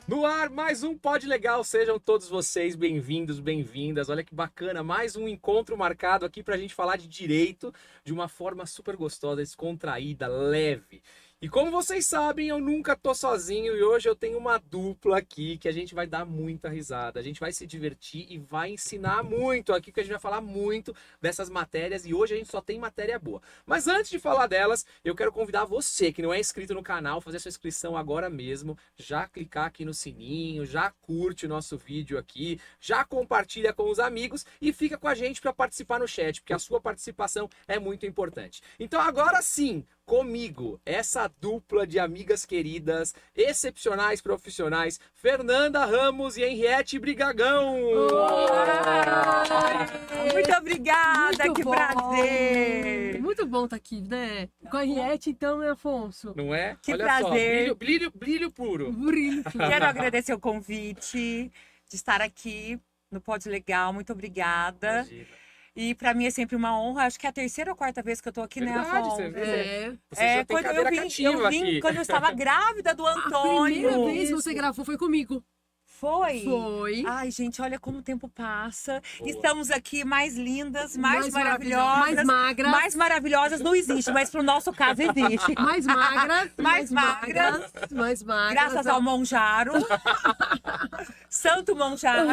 No ar, mais um Pod Legal. Sejam todos vocês bem-vindos, bem-vindas. Olha que bacana, mais um encontro marcado aqui pra gente falar de direito de uma forma super gostosa, descontraída, leve. E como vocês sabem, eu nunca tô sozinho e hoje eu tenho uma dupla aqui que a gente vai dar muita risada. A gente vai se divertir e vai ensinar muito aqui, porque a gente vai falar muito dessas matérias e hoje a gente só tem matéria boa. Mas antes de falar delas, eu quero convidar você que não é inscrito no canal, fazer sua inscrição agora mesmo, já clicar aqui no sininho, já curte o nosso vídeo aqui, já compartilha com os amigos e fica com a gente para participar no chat, porque a sua participação é muito importante. Então agora sim, comigo, essa dupla de amigas queridas, excepcionais profissionais, Fernanda Ramos e Henriette Brigagão. Muito obrigada, Muito que bom. prazer! Muito bom estar aqui, né? Com a Henriette, então, né, Afonso? Não é? Que Olha prazer. só, brilho puro. Brilho. Quero agradecer o convite de estar aqui no Pod Legal, muito obrigada. Imagina. E para mim é sempre uma honra, acho que é a terceira ou quarta vez que eu tô aqui, Verdade, né, Afonso? você vê. É. Você já tem quando cadeira eu cativa vim aqui. quando eu estava grávida do A primeira Antônio. vez que você gravou foi comigo. Foi? Foi. Ai, gente, olha como o tempo passa. Boa. Estamos aqui mais lindas, mais maravilhosa, maravilhosas. mais magras. Mais maravilhosas não existe, mas pro nosso caso existe. Mais magras. Mais magras. Mais magras. Graças ao Monjaro. Santo Monjaro.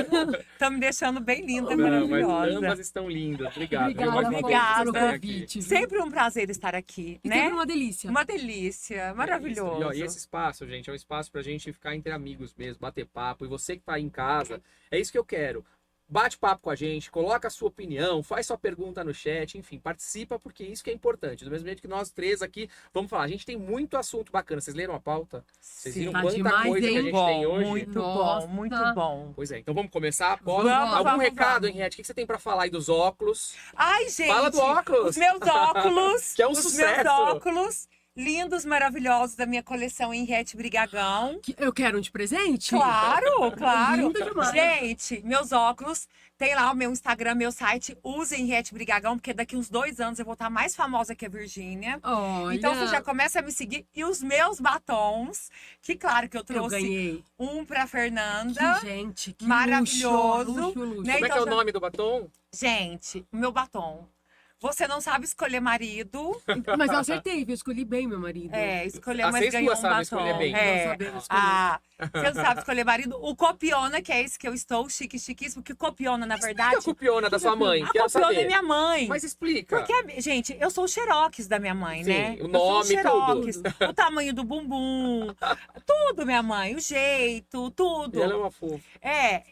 Tá me deixando bem linda, Não, mas maravilhosa. ambas estão lindas. Obrigado. Obrigada, Mais uma Afonso, vez por obrigada. pelo estar aqui. convite. viu? Sempre um prazer estar aqui, E né? sempre uma delícia. Uma delícia, maravilhoso. E, ó, e esse espaço, gente, é um espaço pra gente ficar entre amigos mesmo, bater papo. E você que tá aí em casa, é isso que eu quero. Bate papo com a gente, coloca a sua opinião, faz sua pergunta no chat, enfim, participa porque isso que é importante. Do mesmo jeito que nós três aqui, vamos falar, a gente tem muito assunto bacana. Vocês leram a pauta? Vocês Sim. viram Tá quanta demais, coisa que a hein? gente Bom, tem hoje? muito Nossa. bom, muito bom. Pois é, então vamos começar? Vamos, Algum vamos, recado, vamos. Henriette? O que você tem pra falar aí dos óculos? Ai, gente. Fala do óculos. Os meus óculos. Que é um os sucesso. meus óculos lindos, maravilhosos da minha coleção Henriette Brigagão. Eu quero um de presente? Claro, claro. Lindo demais. Gente, meus óculos, tem lá o meu Instagram, meu site, usem Henriette Brigagão, porque daqui uns 2 anos eu vou estar mais famosa que a Virgínia. Olha, Então você já começa a me seguir. E os meus batons, que claro que eu eu trouxe ganhei. um pra Fernanda. Que gente, que Maravilhoso, luxo, luxo. né? Como é que é Então o já- nome do batom? Gente, o meu batom. Você não sabe escolher marido. Mas eu acertei, viu? Eu escolhi bem meu marido. Escolheu, mas Vocês ganhou duas um sabem batom. escolher bem. Não sabemos escolher. Você não sabe escolher marido. O Copiona, que é esse que eu estou, chiquíssimo, que Copiona, na Explica verdade. a copiona da sua mãe, A quero Copiona saber. é minha mãe. Mas explica. Porque, gente, eu sou o xerox da minha mãe, Sim, né? o Eu nome, sou o xerox, o tamanho do bumbum, tudo, minha mãe, o jeito, tudo. E ela é uma fofa.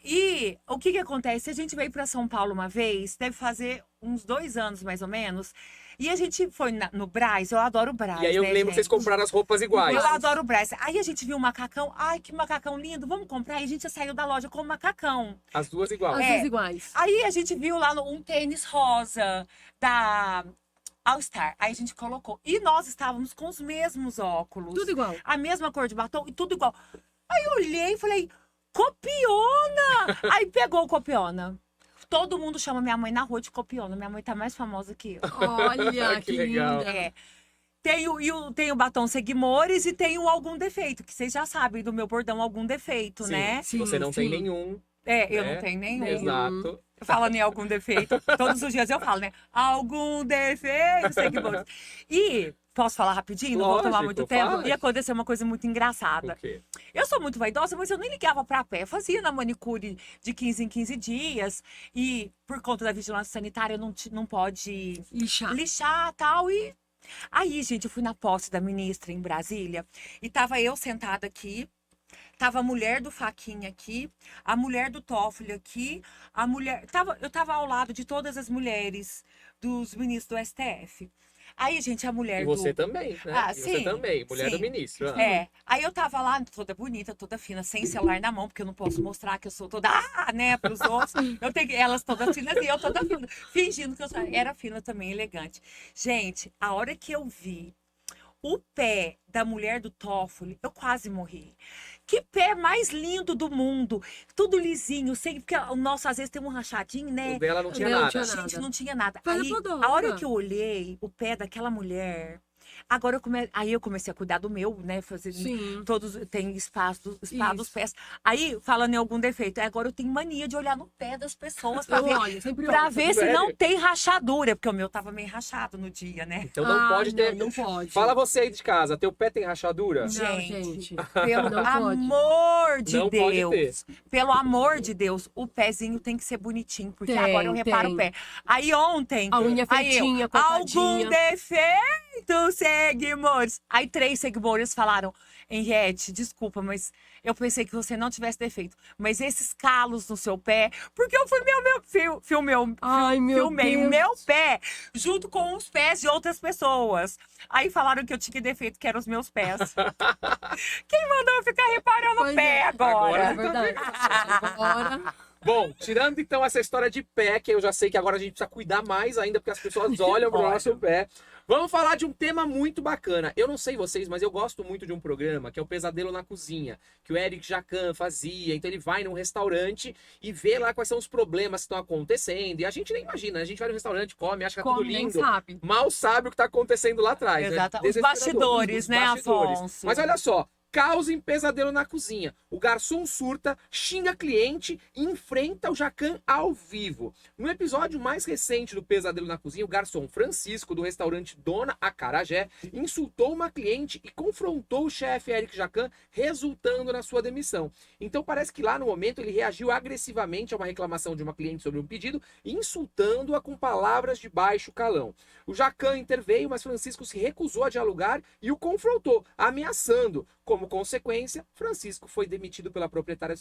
E o que acontece? A gente veio para São Paulo uma vez, deve fazer uns 2 anos, mais ou menos, e a gente foi no Brás, eu adoro o Brás, E aí eu né, lembro que vocês gente? compraram as roupas iguais. Eu adoro o Brás. Aí a gente viu um macacão, ai, que macacão lindo, vamos comprar. E a gente saiu da loja com um macacão. As duas iguais. As duas iguais. Aí a gente viu lá um tênis rosa da All Star. Aí a gente colocou. E nós estávamos com os mesmos óculos. Tudo igual. A mesma cor de batom e tudo igual. Aí eu olhei e falei, Copiona! Aí pegou o Copiona. Todo mundo chama minha mãe na rua de Copiona. Minha mãe tá mais famosa que eu. Olha, Que que legal. linda. É. Tem o batom Seguimores e tem o Algum Defeito, que vocês já sabem do meu bordão Algum Defeito, Sim, né? Sim, Você não tem sim. nenhum. Eu né? não tenho nenhum. Exato. Falando em algum defeito, todos os dias eu falo, né? Algum defeito, Seguimores. E, posso falar rapidinho? Não vou tomar Lógico, muito tempo. fala. E aconteceu uma coisa muito engraçada. O quê? Eu sou muito vaidosa, mas eu nem ligava pra pé. Eu fazia na manicure de 15 em 15 dias. E, por conta da vigilância sanitária, não pode Lixar. lixar e tal. E aí, gente, eu fui na posse da ministra em Brasília e tava eu sentada aqui, tava a mulher do Faquinha aqui, a mulher do Toffoli aqui, eu tava ao lado de todas as mulheres dos ministros do STF. Aí, gente, a mulher E do... você também, né? Ah, E você sim, também, mulher do sim. ministro. Aí eu tava lá toda bonita, toda fina, sem celular na mão, porque eu não posso mostrar que eu sou toda, né, pros outros. Eu tenho elas todas finas e eu toda fina, fingindo que eu era fina também, elegante. Gente, a hora que eu vi o pé da mulher do Toffoli, eu quase morri. Que pé mais lindo do mundo. Tudo lisinho, sem, porque o nosso às vezes tem um rachadinho, né? O dela não tinha Não nada. tinha Gente, nada. não tinha nada. Faz a Aí, podóloga. a hora que eu olhei o pé daquela mulher, Agora aí eu comecei a cuidar do meu, né? Fazer Sim. todos tem espaço dos Isso. pés. Aí, falando em algum defeito, agora eu tenho mania de olhar no pé das pessoas pra Eu ver, olho, sempre pra olho. ver se Sério? não tem rachadura, porque o meu tava meio rachado no dia, né? Então não pode ter. Não pode. Fala você aí de casa, teu pé tem rachadura? Não, Gente, gente. Pelo Não pode. amor de Não pode Deus. Pelo amor de Deus, o pezinho tem que ser bonitinho, porque Tem, agora eu reparo tem. o pé. Aí ontem, A unha feitinha, algum cortadinha. defeito, seguidores. Aí 3 seguidores falaram, Henriette, desculpa, mas eu pensei que você não tivesse defeito. Mas esses calos no seu pé, porque eu filmei Ai, meu filmei o Deus. meu pé junto com os pés de outras pessoas. Aí falaram que eu tinha defeito, que eram os meus pés. Quem mandou eu ficar reparando o Pois pé é. agora? É verdade. Agora. Bom, tirando então essa história de pé, que eu já sei que agora a gente precisa cuidar mais ainda, porque as pessoas olham pro Olha. nosso pé. Vamos falar de um tema muito bacana. Eu não sei vocês, mas eu gosto muito de um programa que é o Pesadelo na Cozinha, que o Eric Jacan fazia. Então ele vai num restaurante e vê lá quais são os problemas que estão acontecendo. E a gente nem imagina, a gente vai no restaurante, come, acha que é tudo Come, nem lindo. sabe. Mal sabe o que tá acontecendo lá atrás. Exato. Né? Os bastidores, né, Afonso? Mas olha só, causa em pesadelo na cozinha. O garçom surta, xinga cliente e enfrenta o Jacan ao vivo. No episódio mais recente do Pesadelo na Cozinha, o garçom Francisco, do restaurante Dona Acarajé, insultou uma cliente e confrontou o chefe Eric Jacan, resultando na sua demissão. Então parece que lá no momento ele reagiu agressivamente a uma reclamação de uma cliente sobre um pedido, insultando-a com palavras de baixo calão. O Jacan interveio, mas Francisco se recusou a dialogar e o confrontou, ameaçando. Como consequência, Francisco foi demitido pela proprietária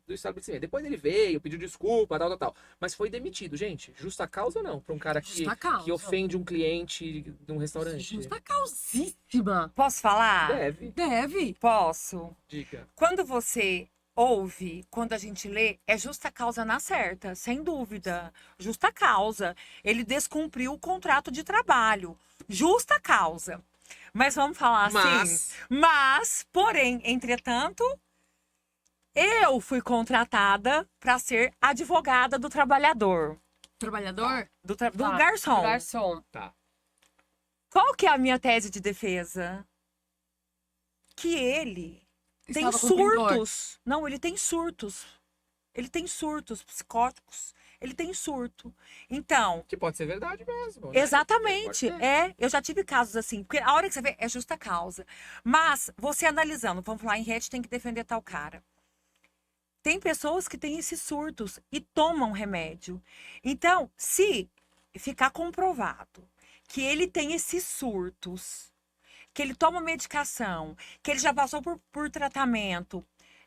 do estabelecimento. Depois ele veio, pediu desculpa, tal. Mas foi demitido, gente. Justa causa ou não? Para um cara Justa causa. que ofende um cliente de um restaurante. Justa causíssima. Posso falar? Deve. Deve. Posso. Dica. Quando você ouve, quando a gente lê, é justa causa na certa, sem dúvida. Justa causa. Ele descumpriu o contrato de trabalho. Justa causa. Mas vamos falar assim. Mas, porém, entretanto, eu fui contratada para ser advogada do trabalhador. Trabalhador? Do Tá. garçom. Garçom. Tá. Qual que é a minha tese de defesa? Que ele tem Estava cumpridor. surtos. Não, ele tem surtos. Ele tem surtos psicóticos. Ele tem surto. Então, Que pode ser verdade mesmo. Né? exatamente. Pode ser. Eu já tive casos assim. Porque a hora que você vê, é justa causa. Mas, você analisando, vamos falar, em rede tem que defender tal cara. Tem pessoas que têm esses surtos e tomam remédio. Então, se ficar comprovado que ele tem esses surtos, que ele toma medicação, que ele já passou por tratamento,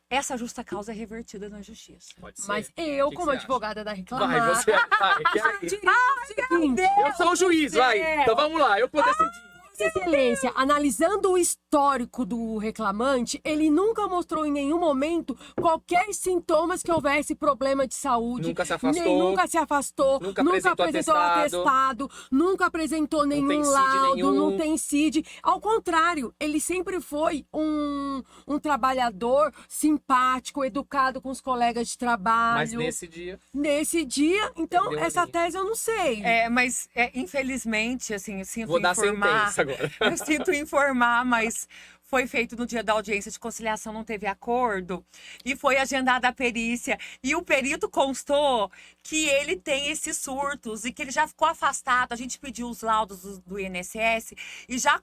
essa justa causa é revertida na justiça. Pode ser. Mas eu, que como você advogada da Vai, reclamada, você. Vai, que aí? diria o seguinte, Eu sou o juiz, vai. Então vamos lá, eu vou decidir. Vossa Excelência, analisando o histórico do reclamante, ele nunca mostrou em nenhum momento qualquer sintomas que houvesse problema de saúde. Nunca se afastou. Nunca se afastou. Nunca Nunca apresentou apresentou atestado. Nunca apresentou tem nenhum CID laudo. nenhum. Não tem CID. Ao contrário, ele sempre foi um trabalhador simpático, educado com os colegas de trabalho. Mas nesse dia. Nesse dia, então, Entendeu essa ali? tese eu não sei. Mas, infelizmente, assim, eu sinto Vou dar informar. sentença agora. Eu sinto informar, mas foi feito no dia da audiência de conciliação, não teve acordo. E foi agendada a perícia. E o perito constou que ele tem esses surtos e que ele já ficou afastado. A gente pediu os laudos do INSS e já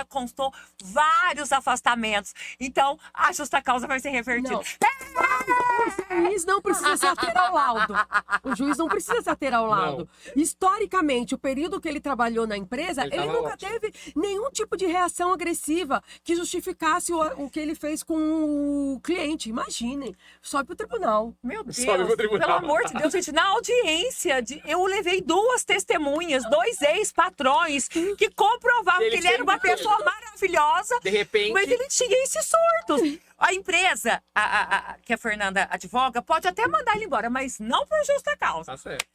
constou vários afastamentos. Então, a justa causa vai ser revertida. Não. O juiz não precisa se ater ao laudo. O juiz não precisa se ater ao laudo. Historicamente, o período que ele trabalhou na empresa, Ele ele tava nunca ótimo. teve nenhum tipo de reação agressiva que justificasse o que ele fez com o cliente. Imagine, sobe pro tribunal. Meu Deus, Sobe pro tribunal. pelo amor de Deus, gente, na audiência, eu levei 2 testemunhas, 2 ex-patrões, que comprovavam Ele que ele era uma sempre- pessoa maravilhosa, De repente. mas ele tinha esses surtos. A empresa, que a Fernanda advoga, pode até mandar ele embora, mas não por justa causa. Tá certo.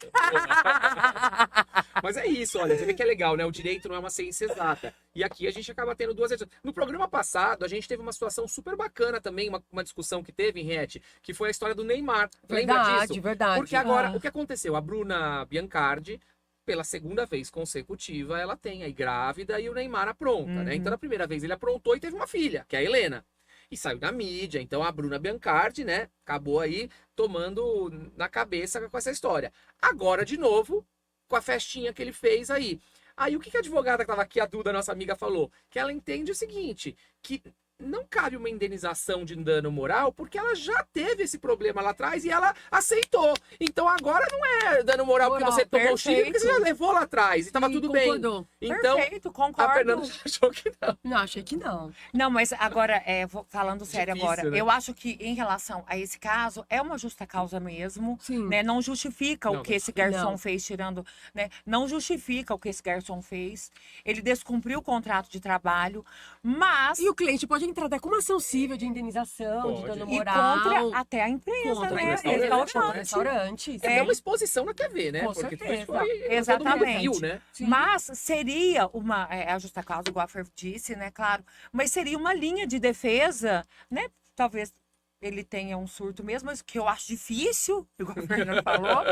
Mas é isso, olha, você vê que é legal, né? O direito não é uma ciência exata. E aqui a gente acaba tendo 2 vezes. No programa passado, a gente teve uma situação super bacana também, uma discussão que teve, Henriette, que foi a história do Neymar. Lembra disso? Verdade. Porque agora, o que aconteceu? A Bruna Biancardi pela segunda vez consecutiva, ela tem aí grávida e o Neymar apronta, né? Então, na primeira vez ele aprontou e teve uma filha, que é a Helena. E saiu na mídia, então a Bruna Biancardi, né, acabou aí tomando na cabeça com essa história. Agora, de novo, com a festinha que ele fez aí. Aí, o que a advogada que estava aqui, a Duda, nossa amiga, falou? Que ela entende o seguinte, que não cabe uma indenização de dano moral, porque ela já teve esse problema lá atrás e ela aceitou. Então agora não é dano moral porque você tomou o chifre, porque você já levou lá atrás e tava tudo concordou. bem. Então, Perfeito, concordo. a Fernanda achou que não. Não, achei que não. Não, mas agora, falando sério Difícil, agora, né? eu acho que em relação a esse caso, é uma justa causa mesmo, Sim. né? Não justifica Não, o que esse garçom não. fez tirando, né? Não justifica o que esse garçom fez. Ele descumpriu o contrato de trabalho, mas E o cliente pode entrar até com uma ação civil de indenização, de Pode. dano e moral. contra até a empresa, Contra né? o restaurante, Restaurante. contra restaurantes. É uma exposição na TV, né? Com Porque certeza. depois foi, Exatamente. todo mundo viu, né? Sim. Mas seria uma, a justa causa, igual a Fer disse, né, claro, mas seria uma linha de defesa, né, talvez ele tenha um surto mesmo, mas que eu acho difícil, igual a Fernanda falou,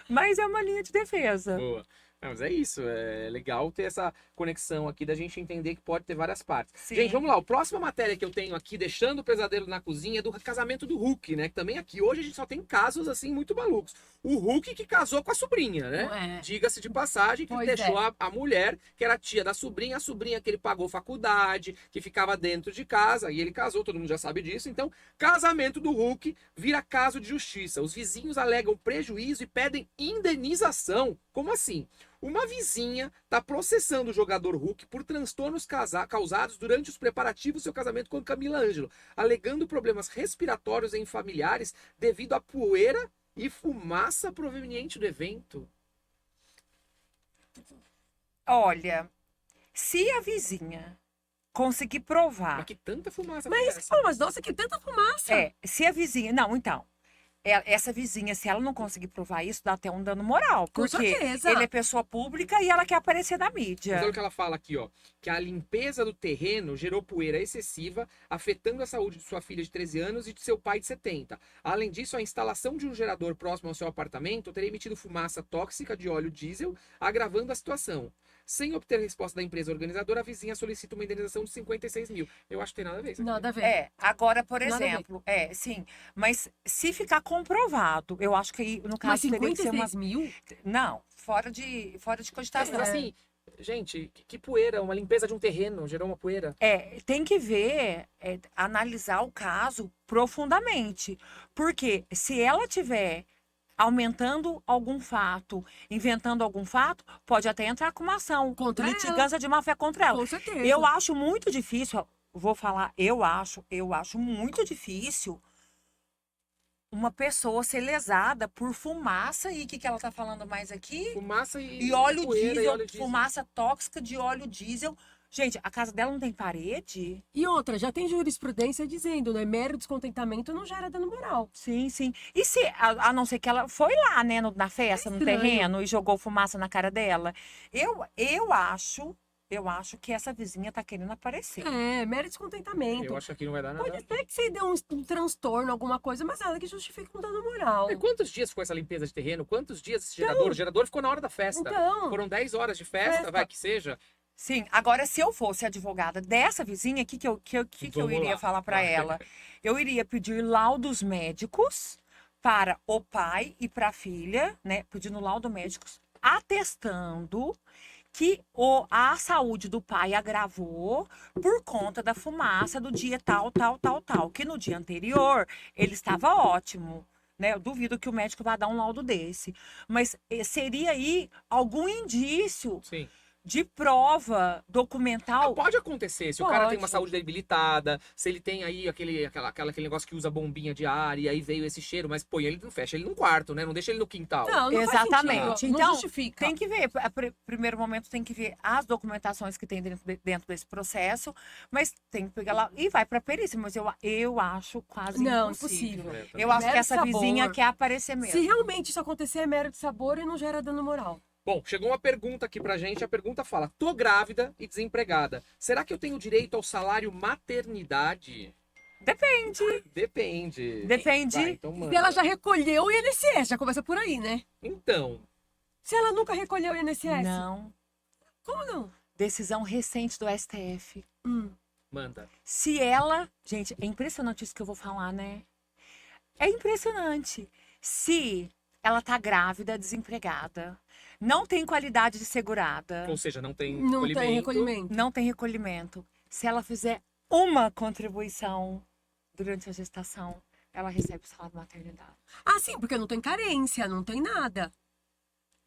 mas é uma linha de defesa. Boa. Não, mas é isso, é legal ter essa conexão aqui da gente entender que pode ter várias partes. Sim. Gente, vamos lá, a próxima matéria que eu tenho aqui, deixando o pesadelo na cozinha, é do casamento do Hulk, né? Que também aqui hoje a gente só tem casos assim muito malucos. O Hulk que casou com a sobrinha, né? É. Diga-se de passagem, que Pois deixou é. a mulher, que era tia da sobrinha, a sobrinha que ele pagou faculdade, que ficava dentro de casa, e ele casou, todo mundo já sabe disso. Então, casamento do Hulk vira caso de justiça. Os vizinhos alegam prejuízo e pedem indenização. Como assim? Uma vizinha está processando o jogador Hulk por transtornos causados durante os preparativos do seu casamento com Camila Ângelo, alegando problemas respiratórios em familiares devido à poeira e fumaça proveniente do evento. Olha, se a vizinha conseguir provar, Mas que tanta fumaça Mas, foi essa? pô, mas nossa, que tanta fumaça. se a vizinha, não, então, essa vizinha, se ela não conseguir provar isso, dá até um dano moral, Com porque certeza. ele é pessoa pública e ela quer aparecer na mídia. Mas olha o que ela fala aqui, ó. Que a limpeza do terreno gerou poeira excessiva, afetando a saúde de sua filha de 13 anos e de seu pai de 70. Além disso, a instalação de um gerador próximo ao seu apartamento teria emitido fumaça tóxica de óleo diesel, agravando a situação. Sem obter resposta da empresa organizadora, a vizinha solicita uma indenização de 56 mil. Eu acho que tem nada a ver isso aqui. Nada a ver. Agora, por Nada a ver. exemplo, sim, mas se ficar comprovado, eu acho que aí, no Mas caso, teria que ser uma... 56 mil? Não, fora de Mas cogitação. assim, gente, que poeira, uma limpeza de um terreno gerou uma poeira. Tem que ver, analisar o caso profundamente. Porque se ela tiver aumentando algum fato, inventando algum fato, pode até entrar com uma ação. Contra litigância de má-fé contra ela. Com certeza. Eu acho muito difícil, vou falar, eu acho muito difícil uma pessoa ser lesada por fumaça e o que ela tá falando mais aqui? Fumaça E óleo poeira diesel, e óleo diesel. fumaça tóxica de óleo diesel. Gente, a casa dela não tem parede? E outra, já tem jurisprudência dizendo, né? Mero descontentamento não gera dano moral. Sim, sim. E se, a não ser que ela foi lá, né, na festa, no Estranho. terreno, e jogou fumaça na cara dela? Eu acho que essa vizinha tá querendo aparecer. É, mero descontentamento. Eu acho que não vai dar nada. Pode até que se dê um transtorno, alguma coisa, mas nada que justifique um dano moral. E quantos dias ficou essa limpeza de terreno? Quantos dias esse gerador? O gerador ficou na hora da festa. Então, Foram 10 horas de festa, Festa. vai que seja. Sim, agora se eu fosse advogada dessa vizinha, o que eu Vamos iria lá. falar para Vai. ela? Eu iria pedir laudos médicos para o pai e para a filha, né? Pedindo laudo médicos atestando que a saúde do pai agravou por conta da fumaça do dia tal, que no dia anterior ele estava ótimo. Né? Eu duvido que o médico vá dar um laudo desse. Mas seria aí algum indício Sim. de prova documental. Pode acontecer, se o cara tem uma Pode. saúde debilitada, se ele tem aí aquele negócio que usa bombinha de ar e aí veio esse cheiro, mas põe ele, não fecha ele num quarto, né? Não deixa ele no quintal. não Exatamente. faz sentido. Então, não justifica. Tem que ver, primeiro momento tem que ver as documentações que tem dentro desse processo, mas tem que pegar lá e vai pra perícia, mas eu acho quase Não, impossível. impossível. É, também. Eu acho Mero que essa sabor. vizinha quer aparecer mesmo. Se realmente isso acontecer, é mero de sabor e não gera dano moral. Bom, chegou uma pergunta aqui pra gente. A pergunta fala: tô grávida e desempregada. Será que eu tenho direito ao salário maternidade? Depende. Depende. Depende. Vai, então, Se manda. ela já recolheu o INSS, já começa por aí, né? Então, Se ela nunca recolheu o INSS? Não. Como não? Decisão recente do STF. Manda. Se ela... Gente, é impressionante isso que eu vou falar, né? É impressionante. Se ela tá grávida, desempregada, não tem qualidade de segurada, Ou seja, não tem Não recolhimento. tem recolhimento. não tem recolhimento, se ela fizer uma contribuição durante a gestação, ela recebe o salário maternidade. Ah, sim, porque não tem carência, não tem nada.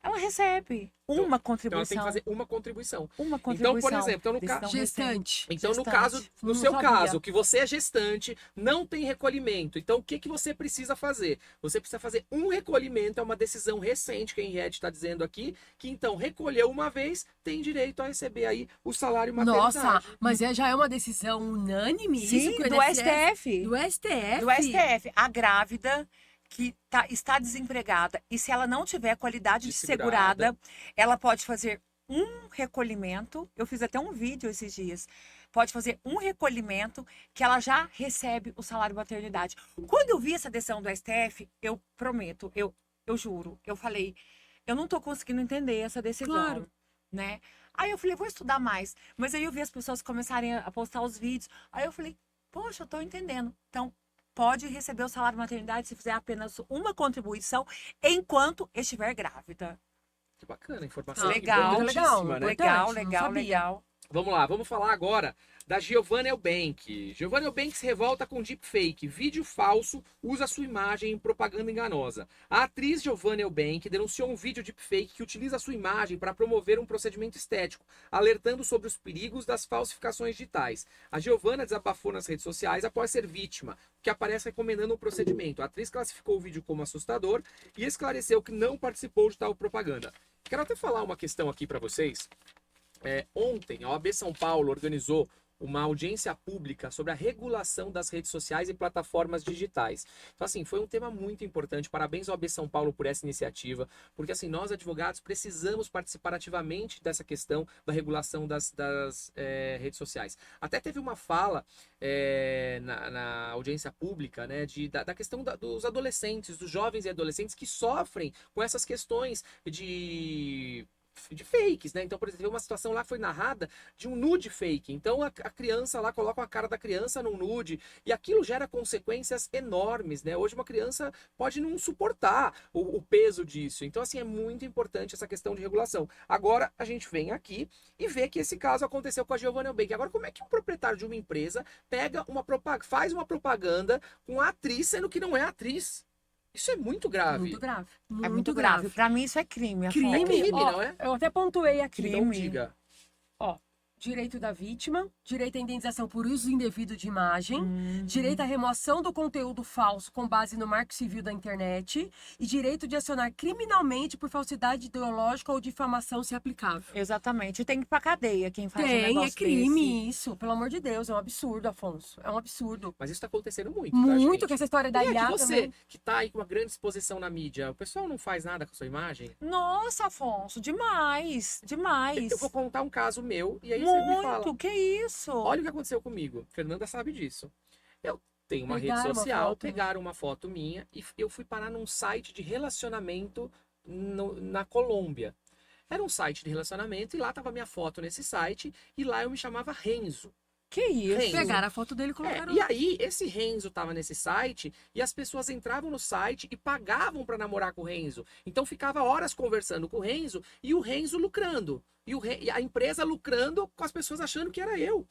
Ela recebe uma Então ela contribuição. tem que fazer uma contribuição. Uma Então, contribuição. por exemplo, então, no Decisão caso... Gestante. Então, no Gestante. caso, no Não seu sabia. caso, que você é gestante, não tem recolhimento. Então, o que que você precisa fazer? Você precisa fazer um recolhimento, é uma decisão recente que a Henriette está dizendo aqui, que então recolheu uma vez, tem direito a receber aí o salário maternidade. Nossa, mas já é uma decisão unânime Sim, isso? Que o do INSS STF. Do STF? Do STF. A grávida que está desempregada e se ela não tiver qualidade de segurada, ela pode fazer um recolhimento. Eu fiz até um vídeo esses dias. Pode fazer um recolhimento que ela já recebe o salário maternidade. Quando eu vi essa decisão do STF, eu prometo, eu juro, eu falei, eu não tô conseguindo entender essa decisão, Claro. né? Aí eu falei, vou estudar mais. Mas aí eu vi as pessoas começarem a postar os vídeos. Aí eu falei, poxa, eu tô entendendo. Então, pode receber o salário maternidade se fizer apenas uma contribuição enquanto estiver grávida. Que bacana, informação Legal, importantíssima, né? legal. Legal, não legal, sabia. legal. Vamos lá, vamos falar agora da Giovanna Eubank. Giovanna Eubank se revolta com deepfake. Vídeo falso usa sua imagem em propaganda enganosa. A atriz Giovanna Eubank denunciou um vídeo deepfake que utiliza sua imagem para promover um procedimento estético, alertando sobre os perigos das falsificações digitais. A Giovanna desabafou nas redes sociais após ser vítima, que aparece recomendando um procedimento. A atriz classificou o vídeo como assustador e esclareceu que não participou de tal propaganda. Quero até falar uma questão aqui para vocês. Ontem, a OAB São Paulo organizou uma audiência pública sobre a regulação das redes sociais e plataformas digitais. Então, assim, foi um tema muito importante. Parabéns ao OAB São Paulo por essa iniciativa, porque, assim, nós, advogados, precisamos participar ativamente dessa questão da regulação das redes sociais. Até teve uma fala na audiência pública, né, da questão dos adolescentes, dos jovens e adolescentes que sofrem com essas questões de fakes, né? Então, por exemplo, uma situação lá foi narrada de um nude fake. Então, a criança lá coloca a cara da criança num nude e aquilo gera consequências enormes, né? Hoje uma criança pode não suportar o peso disso. Então, assim, é muito importante essa questão de regulação. Agora, a gente vem aqui e vê que esse caso aconteceu com a Giovanna Eubank. Agora, como é que um proprietário de uma empresa faz uma propaganda com a atriz, sendo que não é atriz? Isso é muito grave. Muito grave. É muito grave. Pra mim, isso é crime. Crime, É crime, ó, não é? Eu até pontuei aqui. Então diga. Direito da vítima, direito à indenização por uso indevido de imagem, direito à remoção do conteúdo falso com base no Marco Civil da internet e direito de acionar criminalmente por falsidade ideológica ou difamação, se aplicável. Exatamente. E tem que ir pra cadeia quem faz um Tem, negócio é crime desse. isso. Pelo amor de Deus, é um absurdo, Afonso. É um absurdo. Mas isso tá acontecendo muito, tá, Muito, gente? que essa história da E IA aqui você, também. que tá aí com uma grande exposição na mídia, o pessoal não faz nada com a sua imagem? Nossa, Afonso, demais. Demais. Eu vou contar um caso meu e aí você me fala. Muito, que isso? Olha o que aconteceu comigo. Fernanda sabe disso. Eu tenho uma Pegaram rede uma social, foto. pegaram uma foto minha e eu fui parar num site de relacionamento na Colômbia. Era um site de relacionamento e lá tava minha foto nesse site e lá eu me chamava Renzo. Que isso? Renzo. Pegaram a foto dele e colocaram. E aí, esse Renzo tava nesse site e as pessoas entravam no site e pagavam pra namorar com o Renzo. Então ficava horas conversando com o Renzo e o Renzo lucrando. E a empresa lucrando com as pessoas achando que era eu.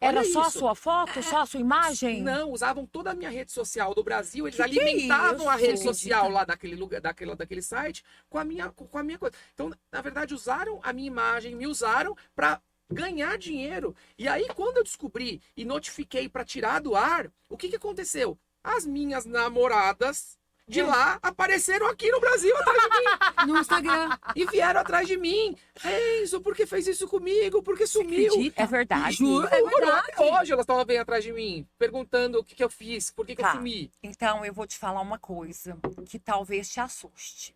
Era Olha só a isso. sua foto? Só a sua imagem? Não, usavam toda a minha rede social do Brasil, eles Que alimentavam a isso? rede social lá daquele lugar, daquele site com a minha coisa. Então, na verdade, usaram a minha imagem, me usaram pra ganhar dinheiro. E aí, quando eu descobri e notifiquei pra tirar do ar, o que aconteceu? As minhas namoradas de lá apareceram aqui no Brasil atrás de mim. No Instagram. E vieram atrás de mim. Renzo, por que fez isso comigo? Por que sumiu? Acredita? É verdade. Juro, é Juro, verdade. até hoje elas estavam bem atrás de mim, perguntando o que eu fiz, por que eu Tá. sumi. Então, eu vou te falar uma coisa que talvez te assuste.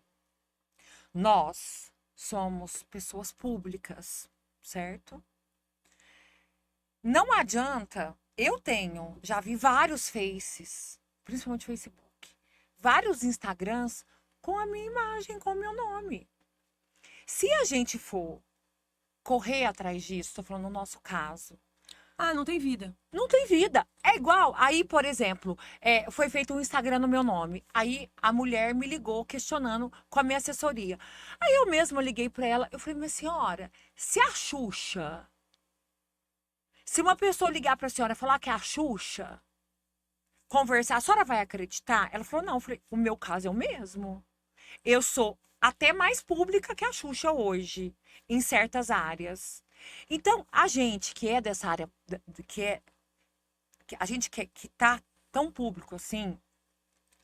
Nós somos pessoas públicas, certo? Não adianta. Já vi vários Faces, principalmente Facebook, vários Instagrams com a minha imagem, com o meu nome. Se a gente for correr atrás disso, tô falando no nosso caso, Ah, não tem vida. não tem vida. É igual. Aí, por exemplo, foi feito um Instagram no meu nome. Aí a mulher me ligou questionando com a minha assessoria. Aí eu mesma liguei pra ela. Eu falei, minha senhora, se a Xuxa. Se uma pessoa ligar pra senhora e falar que é a Xuxa, conversar, a senhora vai acreditar? Ela falou, não. Eu falei, o meu caso é o mesmo. Eu sou até mais pública que a Xuxa hoje, em certas áreas. Então, a gente que é dessa área, a gente que tá tão público assim,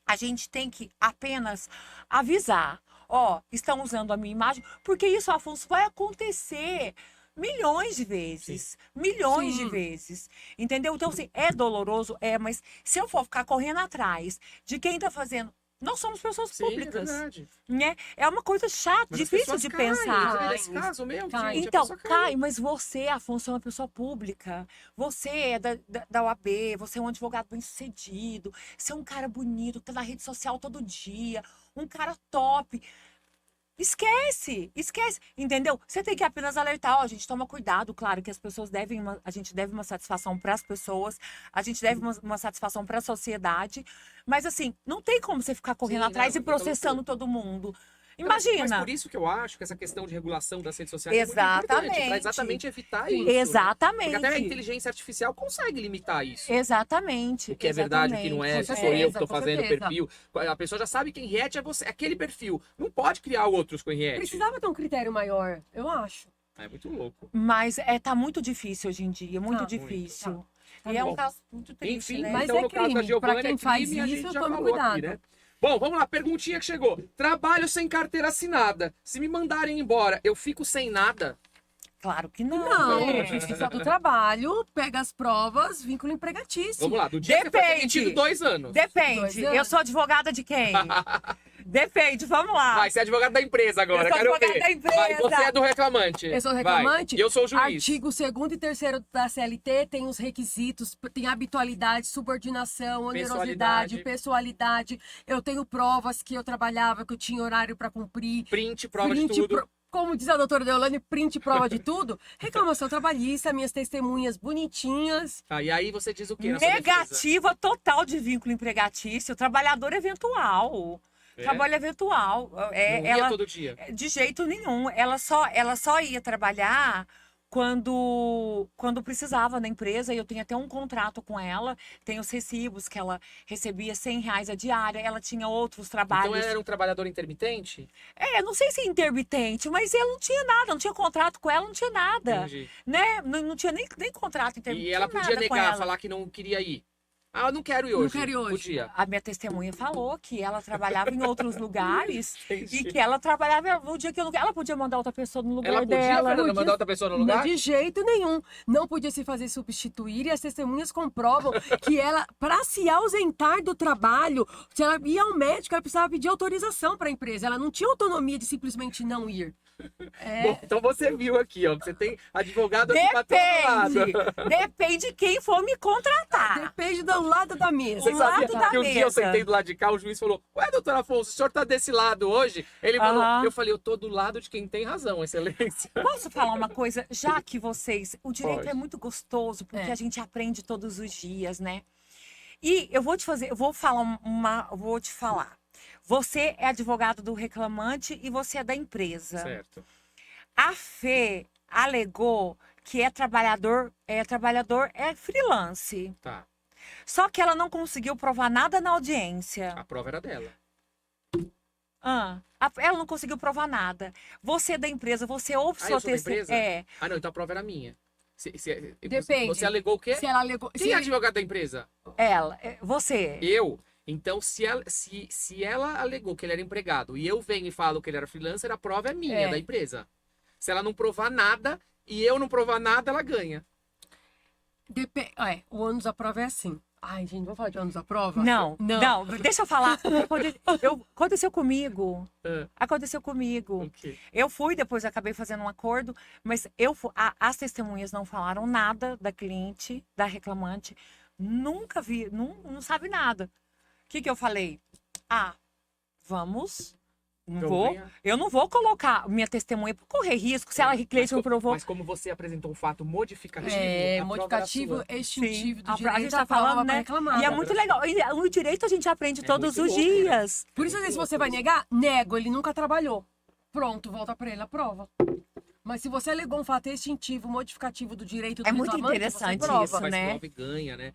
a gente tem que apenas avisar. Ó, estão usando a minha imagem, porque isso, Afonso, vai acontecer milhões de vezes. Milhões de Sim. vezes. Entendeu? Então, assim, é doloroso, mas se eu for ficar correndo atrás de quem tá fazendo. Nós somos pessoas Sim, públicas. é verdade. Né? É uma coisa chata, Mas as difícil pessoas de caem, pensar. né? Nesse caso mesmo, Cai. gente, a Então, pessoa Caio, mas você, Afonso, é uma pessoa pública. Você é da OAB, você é um advogado bem-sucedido, você é um cara bonito, que tá na rede social todo dia, um cara top. Esquece, esquece, entendeu? Você tem que apenas alertar, ó, gente, toma cuidado, claro que as pessoas devem, a gente deve uma satisfação para as pessoas, a gente deve uma satisfação para a sociedade, mas assim, não tem como você ficar correndo Sim, atrás não, e processando todo mundo. Mas Imagina. por isso que eu acho que essa questão de regulação das redes sociais é muito importante, para Exatamente. exatamente evitar Sim. isso. Né? Exatamente. Porque até a inteligência artificial consegue limitar isso. Exatamente. O que é verdade, o que não é, Com se sou certeza, eu que tô com fazendo o certeza. perfil. A pessoa já sabe que Henriette é você, aquele perfil. Não pode criar outros com Henriette. Precisava ter um critério maior, eu acho. É muito louco. Mas tá muito difícil hoje em dia, muito Tá, difícil. Tá E é bom. um caso muito triste, Enfim, né? Mas então é no caso da crime. Giovana Pra quem é faz crime, a isso, gente já tome falou cuidado. aqui, né? Bom, vamos lá, perguntinha que chegou. Trabalho sem carteira assinada. Se me mandarem embora, eu fico sem nada? Claro que não. Não, né? Justiça do Trabalho, pega as provas, vínculo empregatício. Vamos lá, do dia que você foi Depende. demitido 2 anos. Depende. 2 anos. Eu sou advogada de quem? Depende, vamos lá. Vai, você é advogado da empresa agora, Eu sou quero advogada ver. da empresa. Vai, você é do reclamante. Eu sou Vai. reclamante. E eu sou o juiz. Artigo 2º e 3º da CLT tem os requisitos, tem habitualidade, subordinação, onerosidade, pessoalidade. Eu tenho provas que eu trabalhava, que eu tinha horário para cumprir. Print, prova Print, de tudo. como diz a doutora Deolane, print prova de tudo. Reclamação trabalhista, minhas testemunhas bonitinhas. Tá, e aí você diz o quê na sua defesa? Negativa total de vínculo empregatício. Trabalhador eventual. É? Trabalho eventual. Não ia todo dia. De jeito nenhum. Ela só ia trabalhar quando precisava na empresa. E eu tenho até um contrato com ela. Tem os recibos que ela recebia R$100 a diária. Ela tinha outros trabalhos. Então ela era um trabalhador intermitente? Não sei se é intermitente, mas ela não tinha nada. Não tinha contrato com ela, não tinha nada. Entendi. Né? Não tinha nem contrato intermitente. E ela não tinha podia nada com negar, ela. falar que não queria ir. Ah, eu não quero ir Não hoje. quero ir hoje. Podia. A minha testemunha falou que ela trabalhava em outros lugares Entendi. e que ela trabalhava no dia que eu não. Ela podia mandar outra pessoa no lugar Ela podia, dela. Fernanda, podia. mandar outra pessoa no Não, lugar? de jeito nenhum. Não podia se fazer substituir e as testemunhas comprovam que ela, para se ausentar do trabalho, se ela ia ao médico, ela precisava pedir autorização para a empresa. Ela não tinha autonomia de simplesmente não ir. Bom, então você viu aqui, ó. Você tem advogado aqui pra todo lado. Depende de quem for me contratar. Depende do lado da mesa. Você Do sabia lado da que um dia eu mesa. sentei do lado de cá, o juiz falou: Ué, doutor Afonso, o senhor tá desse lado hoje? Ele falou, Aham. eu falei, eu tô do lado de quem tem razão, excelência. Posso falar uma coisa? Já que vocês. O direito Pode. é muito gostoso, porque É. a gente aprende todos os dias, né? E eu vou te fazer, eu vou falar vou te falar. Você é advogado do reclamante e você é da empresa. Certo. A Fê alegou que é trabalhador é freelance. Tá. Só que ela não conseguiu provar nada na audiência. A prova era dela. Ela não conseguiu provar nada. Você é da empresa, você ouve Ah, sua eu sou da empresa? É. Ah, não, então a prova era minha. Depende. Você alegou o quê? Se ela alegou. Quem é advogado da empresa? Você. Eu. Então, se ela alegou que ele era empregado e eu venho e falo que ele era freelancer, a prova é minha, É. da empresa. Se ela não provar nada e eu não provar nada, ela ganha. O ônus da prova é assim. Ai, gente, vamos falar de ônus da prova? Não, deixa eu falar. Aconteceu comigo. Ah, Aconteceu comigo. o quê? Eu fui, depois acabei fazendo um acordo, mas as testemunhas não falaram nada da cliente, da reclamante. Nunca vi, não sabe nada. O que eu falei? Vamos Não Então, vou. venha. Eu não vou colocar minha testemunha para correr risco. Se ela cliente me provou. Mas como você apresentou um fato modificativo, É, a prova era modificativo, sua. extintivo do a direito, gente tá prova falando, pra né? reclamar. E é Prova muito era legal. E o direito a gente aprende É todos muito os louco, né? dias. Por isso, às muito vezes, você louco vai isso. negar, nego, ele nunca trabalhou. Pronto, volta pra ele a prova. Mas se você alegou um fato extintivo, modificativo do direito do É muito reclamante, interessante você prova. isso, Faz né? prova e ganha, né?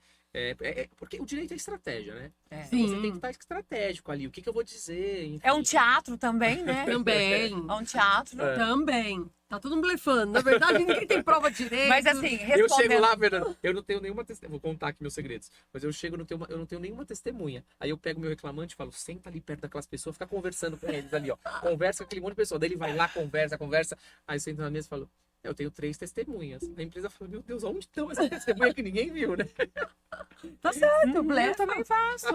Porque o direito é estratégia, né? É. Então você Sim. tem que estar estratégico ali. O que eu vou dizer? Enfim. É um teatro também, né? Também. É um teatro. É. Também. Tá todo mundo blefando. Na verdade, ninguém tem prova direito. Mas assim, Eu chego respondendo. lá, Fernando, eu não tenho nenhuma testemunha. Vou contar aqui meus segredos. Mas eu chego, eu não tenho nenhuma testemunha. Aí eu pego meu reclamante e falo, senta ali perto daquelas pessoas, fica conversando com eles ali, ó. Conversa com aquele monte de pessoa. Daí ele vai lá, conversa. Aí eu sento na mesa e falo, eu tenho 3 testemunhas. A empresa falou, meu Deus, onde estão essas testemunhas que ninguém viu, né? Tá certo, Eu blefa. também faço.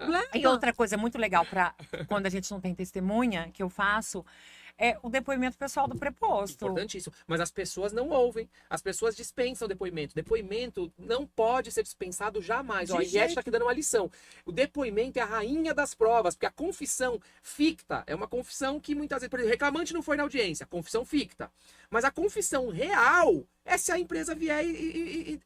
blefa. E outra coisa muito legal para quando a gente não tem testemunha, que eu faço, é o depoimento pessoal do preposto. Importantíssimo. Mas as pessoas não ouvem. As pessoas dispensam depoimento. Depoimento não pode ser dispensado jamais. Ó, a De Henriette jeito. tá aqui dando uma lição. O depoimento é a rainha das provas, porque a confissão ficta é uma confissão que muitas vezes, por exemplo, o reclamante não foi na audiência, confissão ficta. Mas a confissão real é se a empresa vier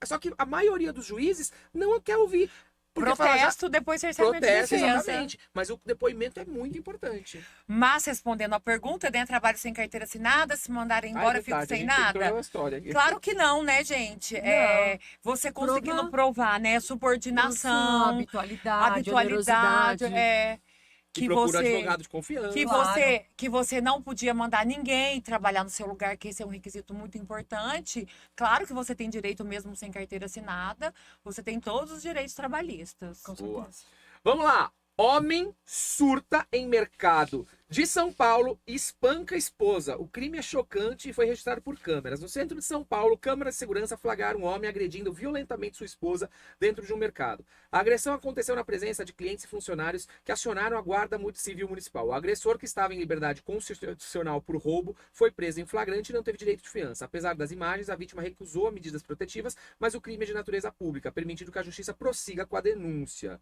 Só que a maioria dos juízes não quer ouvir. Porque fala, já- Protesto, depois cerceamento de Protesto, defesa. exatamente. Mas o depoimento é muito importante. Mas, respondendo à pergunta, dentro trabalho sem carteira assinada, se mandarem embora, eu fico sem nada? Claro que não, né, gente? É, você conseguindo provar, né? Subordinação, habitualidade, habitualidade, onerosidade. Que procura advogado de confiança. que você não podia mandar ninguém trabalhar no seu lugar, que esse é um requisito muito importante. Claro que você tem direito mesmo sem carteira assinada, você tem todos os direitos trabalhistas. Com Boa. certeza. Vamos lá. Homem surta em mercado de São Paulo e espanca a esposa. O crime é chocante e foi registrado por câmeras. No centro de São Paulo, câmeras de segurança flagraram um homem agredindo violentamente sua esposa dentro de um mercado. A agressão aconteceu na presença de clientes e funcionários que acionaram a Guarda Civil Municipal. O agressor, que estava em liberdade constitucional por roubo, foi preso em flagrante e não teve direito de fiança. Apesar das imagens, a vítima recusou medidas protetivas, mas o crime é de natureza pública, permitindo que a justiça prossiga com a denúncia.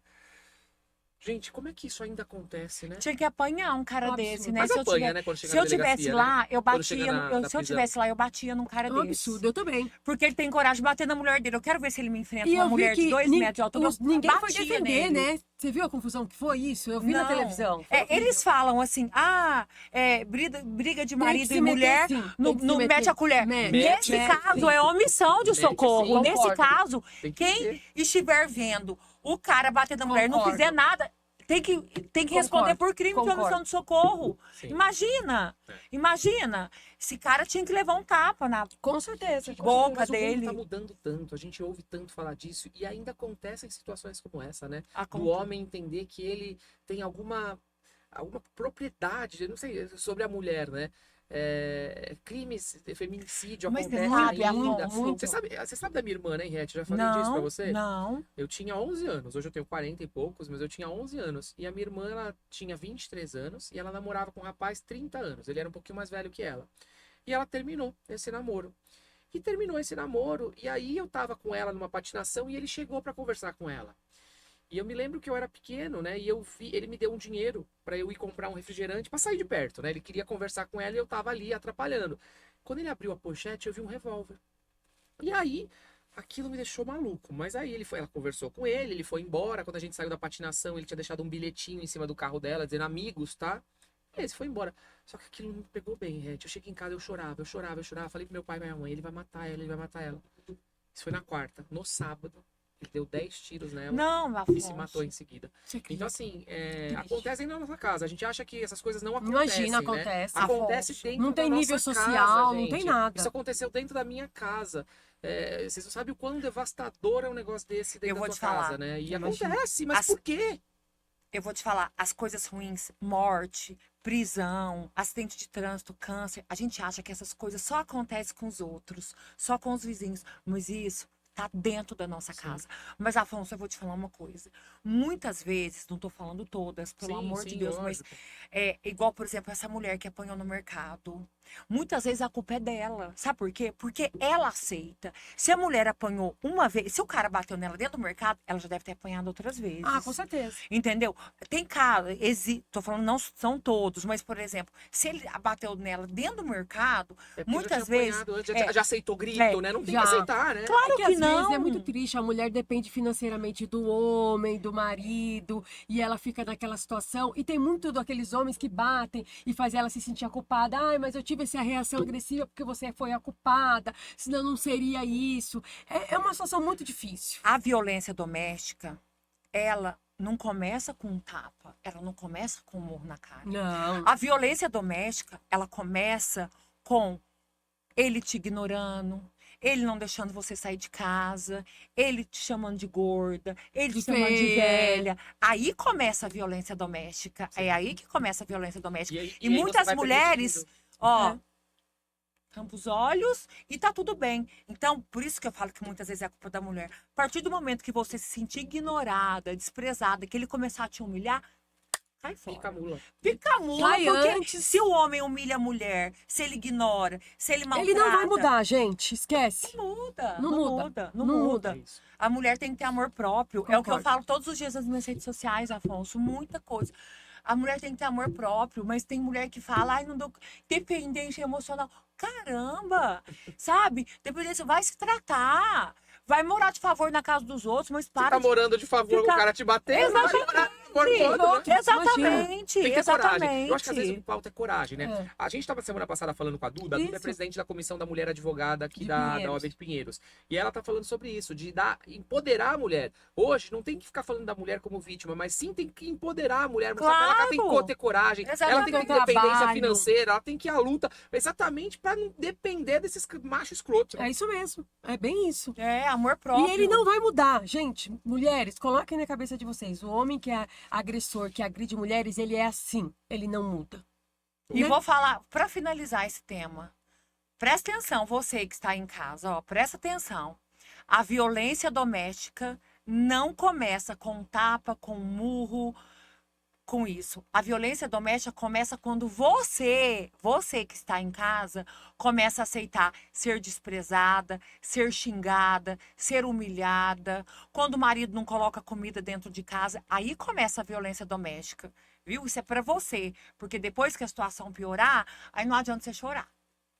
Gente, como é que isso ainda acontece, né? Tinha que apanhar um cara Absurdo. desse, né? Mas Se eu apanha, tivesse, né? Quando chega se na eu tivesse delegacia, lá, né? eu Quando batia. chega na Se eu prisão. tivesse lá, eu batia num cara É um desse. absurdo, eu também. Porque ele tem coragem de bater na mulher dele. Eu quero ver se ele me enfrenta E uma eu vi mulher de que 2 metros de altura. ninguém foi batia defender, nele. né? Você viu a confusão que foi isso? Eu vi na Não. televisão. Foi É, horrível. eles falam assim, briga de Tem marido que e se meter, mulher, sim. no, Tem que se no meter. mete a colher. Mete. Nesse Mete, caso, sim. é omissão de Mete, socorro. sim. Nesse Concordo. caso, Tem que quem ter. estiver vendo o cara bater na mulher e não Concordo. fizer nada, tem que responder Concordo. por crime de Concordo. omissão de socorro. Sim. Imagina, É. imagina. Esse cara tinha que levar um tapa na Com certeza. Gente, boca mas o mundo dele. tá mudando tanto, a gente ouve tanto falar disso e ainda acontecem situações como essa, né? Do Acontece. homem entender que ele tem alguma propriedade, eu não sei, sobre a mulher, né? Crimes, feminicídio Mas acontece sabe, é ainda. muito. Você sabe da minha irmã, né, Henriette? Já falei disso pra você? Não. Eu tinha 11 anos, hoje eu tenho 40 e poucos, mas eu tinha 11 anos. E a minha irmã, ela tinha 23 anos e ela namorava com um rapaz 30 anos. Ele era um pouquinho mais velho que ela. E ela terminou esse namoro. E aí eu tava com ela numa patinação e ele chegou pra conversar com ela. E eu me lembro que eu era pequeno, né? E ele me deu um dinheiro pra eu ir comprar um refrigerante pra sair de perto, né? Ele queria conversar com ela e eu tava ali atrapalhando. Quando ele abriu a pochete, eu vi um revólver. E aí, aquilo me deixou maluco. Mas aí ela conversou com ele foi embora. Quando a gente saiu da patinação, ele tinha deixado um bilhetinho em cima do carro dela, dizendo amigos, tá? Beleza, foi embora. Só que aquilo não me pegou bem, Red. Eu cheguei em casa, eu chorava. Falei pro meu pai e minha mãe, ele vai matar ela. Isso foi na quarta. No sábado, ele deu 10 tiros nela Não, e se matou em seguida. Então, assim, acontecem na nossa casa. A gente acha que essas coisas não acontecem, Imagina, né? acontece. Acontece dentro Não tem da nível nossa social, casa, não tem gente. nada. Isso aconteceu dentro da minha casa. Vocês não sabem o quão devastador é um negócio desse dentro Eu vou da te tua falar. casa, né? E Imagina. acontece, mas por quê? Eu vou te falar, as coisas ruins, morte, prisão, acidente de trânsito, câncer, a gente acha que essas coisas só acontecem com os outros, só com os vizinhos. Mas isso tá dentro da nossa casa. Mas, Afonso, eu vou te falar uma coisa. Muitas vezes, não tô falando todas, pelo Sim, amor sim, de Deus, mas lógico. é igual, por exemplo, essa mulher que apanhou no mercado. Muitas vezes a culpa é dela. Sabe por quê? Porque ela aceita. Se a mulher apanhou uma vez, se o cara bateu nela dentro do mercado, ela já deve ter apanhado outras vezes. Ah, com certeza. Entendeu? Tem casos, tô falando, não são todos, mas, por exemplo, se ele bateu nela dentro do mercado, É porque já muitas tinha vezes. apanhado antes, já aceitou grito, É, né? Não tem já. que aceitar, né? Claro É que que às vezes não. é muito triste, a mulher depende financeiramente do homem, do marido, e ela fica naquela situação. E tem muito daqueles homens que batem e fazem ela se sentir culpada. Ai, mas eu tive essa reação agressiva porque você foi a culpada, senão não seria isso. É uma situação muito difícil. A violência doméstica, ela não começa com um tapa, ela não começa com um murro na cara. Não. A violência doméstica, ela começa com ele te ignorando, ele não deixando você sair de casa, ele te chamando de gorda, ele te De chamando de feia. velha. Aí começa a violência doméstica. É aí que começa a violência doméstica. aí E você muitas vai mulheres, permitindo. ó, É. tampa os olhos e tá tudo bem. Então, por isso que eu falo que muitas vezes é a culpa da mulher. A partir do momento que você se sentir ignorada, desprezada, que ele começar a te humilhar, cai fora. Fica mula. Fica mula, Sai porque antes. se o homem humilha a mulher, se ele ignora, se ele maltrata... Ele não vai mudar, gente. Esquece. Não muda, Não não muda. muda, não Não muda. É isso. A mulher tem que ter amor próprio. É o que eu Concordo. falo todos os dias nas minhas redes sociais, Afonso. Muita coisa. A mulher tem que ter amor próprio, mas tem mulher que fala, ai, não dou dependência emocional. Caramba! Sabe? Dependência, vai se tratar. Vai morar de favor na casa dos outros, mas Você para tá de... morando de favor, fica- o cara te batendo, vai morar de favor do outro, né? Exatamente, Tem que ter coragem. exatamente. Eu acho que às vezes o falta é coragem, né? É. A gente tava semana passada falando com a Duda. A Duda é Isso. presidente da Comissão da Mulher Advogada aqui De da Pinheiros. OAB de Pinheiros. E ela tá falando sobre isso, de empoderar a mulher. Hoje não tem que ficar falando da mulher como vítima, mas sim tem que empoderar a mulher, mostrar pra ela que ela tem que Claro. ter coragem, ela tem que ter Exatamente. independência Trabalho. financeira, ela tem que ir à luta, exatamente pra não depender desses machos escrotos. É isso mesmo. É bem isso. É, amor próprio. E ele não vai mudar. Gente, mulheres, coloquem na cabeça de vocês. O homem que é agressor, que agride mulheres, ele é assim. Ele não muda. E Né? vou falar, pra finalizar esse tema, presta atenção, você que está em casa, ó, presta atenção. A violência doméstica não começa com tapa, com murro, com isso. A violência doméstica começa quando você que está em casa, começa a aceitar ser desprezada, ser xingada, ser humilhada. Quando o marido não coloca comida dentro de casa, aí começa a violência doméstica. Viu? Isso é pra você, porque depois que a situação piorar, aí não adianta você chorar.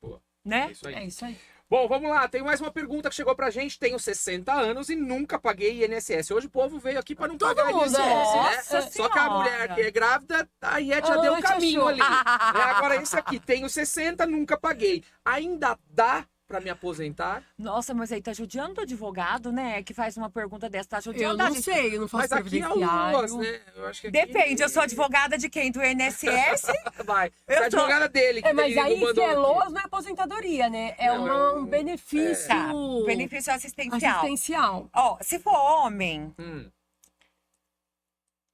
Boa. Né? É isso aí. É isso aí. Bom, vamos lá. Tem mais uma pergunta que chegou pra gente. Tenho 60 anos e nunca paguei INSS. Hoje o povo veio aqui pra não Todo pagar mundo, INSS, Nossa né? Só que a Senhora. mulher que é grávida, a Iete já deu o te caminho achou. ali. Né? Agora esse aqui, tenho 60, nunca paguei. Ainda dá pra me aposentar? Nossa, mas aí tá judiando do advogado, né? Que faz uma pergunta dessa, tá Eu judiando da não gente. sei, eu não faço Mas aqui é previdenciário. algumas, né? Eu acho que aqui... Depende, eu sou advogada de quem? Do INSS? Vai. Eu Você é tô- advogada dele. Que É, mas ele aí mandou se é aqui. LOAS não é aposentadoria, né? É Não, é um um- benefício Tá, benefício assistencial. assistencial. Ó, se for homem,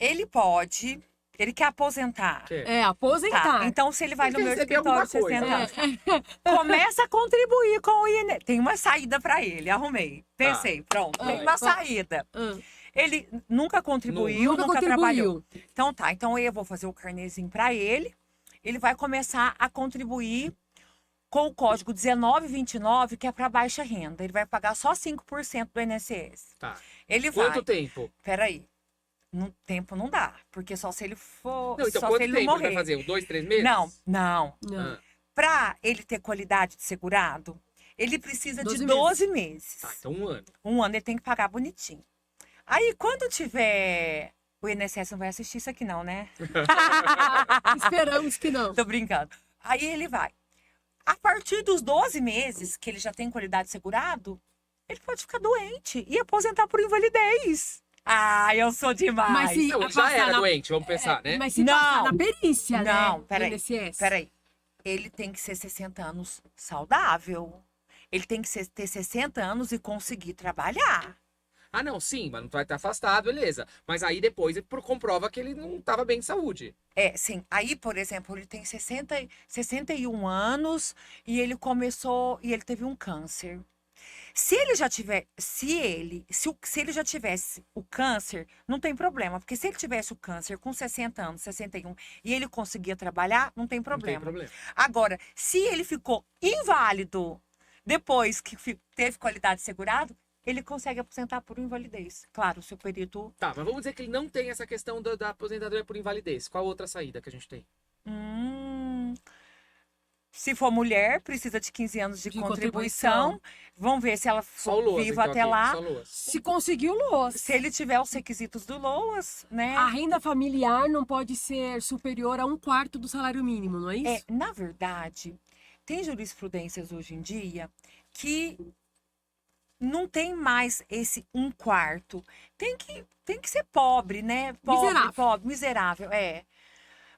ele pode, ele quer aposentar. Que? É, aposentar. Tá, então se ele vai Ele no quer meu receber escritório alguma 60 coisa, anos, começa a contribuir com o INSS. Tem uma saída pra ele, arrumei. Pensei, pronto, tem uma Vai. saída. Ah, Ele nunca contribuiu, nunca trabalhou. contribuiu. Então tá, então eu vou fazer o carnezinho pra ele. Ele vai começar a contribuir com o código 1929, que é para baixa renda. Ele vai pagar só 5% do INSS. Tá. Ele vai. Quanto tempo? Peraí. No tempo não dá, porque só se ele for, Não, então só quanto se ele tempo não ele vai morrer. fazer? Um, 2, 3 meses? Não. Não. Ah, Para ele ter qualidade de segurado, ele precisa 12 de 12 meses. tá, então 1 ano. Um ano ele tem que pagar bonitinho. Aí, quando tiver... O INSS não vai assistir isso aqui não, né? Esperamos que não. Tô brincando. Aí ele vai. A partir dos 12 meses que ele já tem qualidade de segurado, ele pode ficar doente e aposentar por invalidez. Ah, eu sou demais. Mas se- Não, a já passar era na- doente, vamos pensar, né? Mas se Não. passar na perícia, né? Não, do peraí. INSS. Peraí. Ele tem que ser 60 anos saudável. Ele tem que ter 60 anos e conseguir trabalhar. Ah, não, sim, mas não vai estar afastado, beleza. Mas aí depois ele comprova que ele não estava bem de saúde. É, sim. Aí, por exemplo, ele tem 61 anos e ele começou e ele teve um câncer. Se ele já tiver, se ele já tivesse o câncer, não tem problema, porque se ele tivesse o câncer com 60 anos, 61, e ele conseguia trabalhar, não tem Não tem problema. problema. Agora, se ele ficou inválido depois que teve qualidade segurado, ele consegue aposentar por invalidez. Claro, o seu perito. Tá, mas vamos dizer que ele não tem essa questão da aposentadoria por invalidez. Qual outra saída que a gente tem? Se for mulher, precisa de 15 anos de De contribuição. Vamos ver se ela Só o for LOAS, viva então, até aqui. lá. Só o LOAS. Se conseguiu, LOAS. Se ele tiver os requisitos do LOAS, né? A renda familiar não pode ser superior a 1/4 do salário mínimo, não é isso? Na verdade, tem jurisprudências hoje em dia que não tem mais esse 1/4. Tem que ser pobre, né? Pobre, Miserável. pobre, miserável,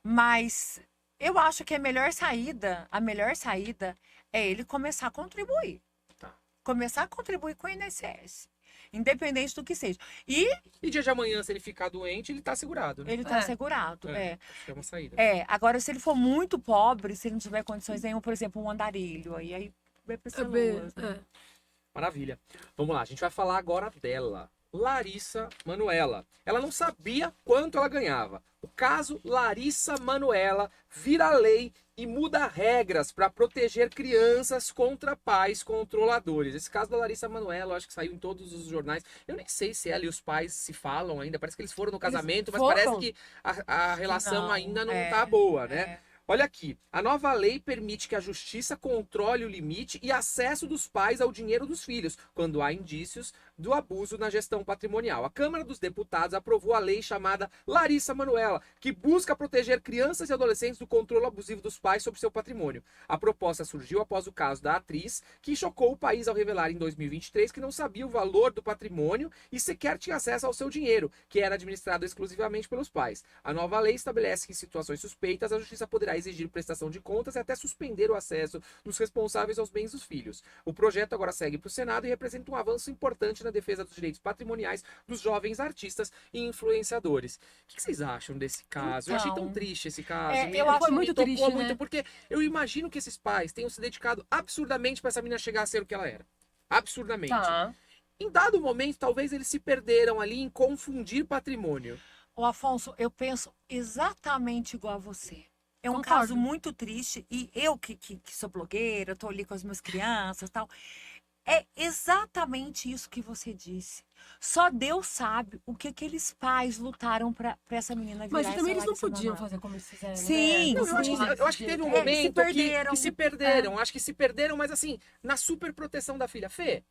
Mas eu acho que a melhor saída é ele começar a contribuir. Tá. Começar a contribuir com o INSS. Independente do que seja. E E dia de amanhã, se ele ficar doente, ele tá segurado, né? ele tá assegurado. Acho que é uma saída. Agora, se ele for muito pobre, se ele não tiver condições nenhuma, por exemplo, um andarilho, aí vai pra ser LOAS, né? Maravilha. Vamos lá, a gente vai falar agora dela. Larissa Manoela. Ela não sabia quanto ela ganhava. O caso Larissa Manoela vira lei e muda regras para proteger crianças contra pais controladores. Esse caso da Larissa Manoela, eu acho que saiu em todos os jornais. Eu nem sei se ela e os pais se falam ainda. Parece que eles foram no casamento, mas foram? parece que a relação Não, ainda não tá boa, né? É. Olha aqui, a nova lei permite que a justiça controle o limite e acesso dos pais ao dinheiro dos filhos, quando há indícios do abuso na gestão patrimonial. A Câmara dos Deputados aprovou a lei chamada Larissa Manoela, que busca proteger crianças e adolescentes do controle abusivo dos pais sobre seu patrimônio. A proposta surgiu após o caso da atriz, que chocou o país ao revelar em 2023 que não sabia o valor do patrimônio e sequer tinha acesso ao seu dinheiro, que era administrado exclusivamente pelos pais. A nova lei estabelece que em situações suspeitas a justiça poderá exigir prestação de contas e até suspender o acesso dos responsáveis aos bens dos filhos. O projeto agora segue para o Senado e representa um avanço importante na defesa dos direitos patrimoniais dos jovens artistas e influenciadores. O que vocês acham desse caso? Eu achei tão Então, triste esse caso. eu acho foi muito tocou triste, muito, né? porque eu imagino que esses pais tenham se dedicado absurdamente para essa menina chegar a ser o que ela era. Absurdamente. Tá. Em dado momento, talvez eles se perderam ali em confundir patrimônio. Ô, Afonso, eu penso exatamente igual a você. É um Concordo. caso muito triste. E eu que sou blogueira, tô ali com as minhas crianças e tal. É exatamente isso que você disse. Só Deus sabe o que aqueles pais lutaram pra essa menina virar Mas essa também eles não Larissa podiam Manoela. fazer como eles fizeram. Sim, né? Não, eu acho que teve um se momento perderam. que se perderam. Acho que se perderam, mas assim, na super proteção da filha. Fê,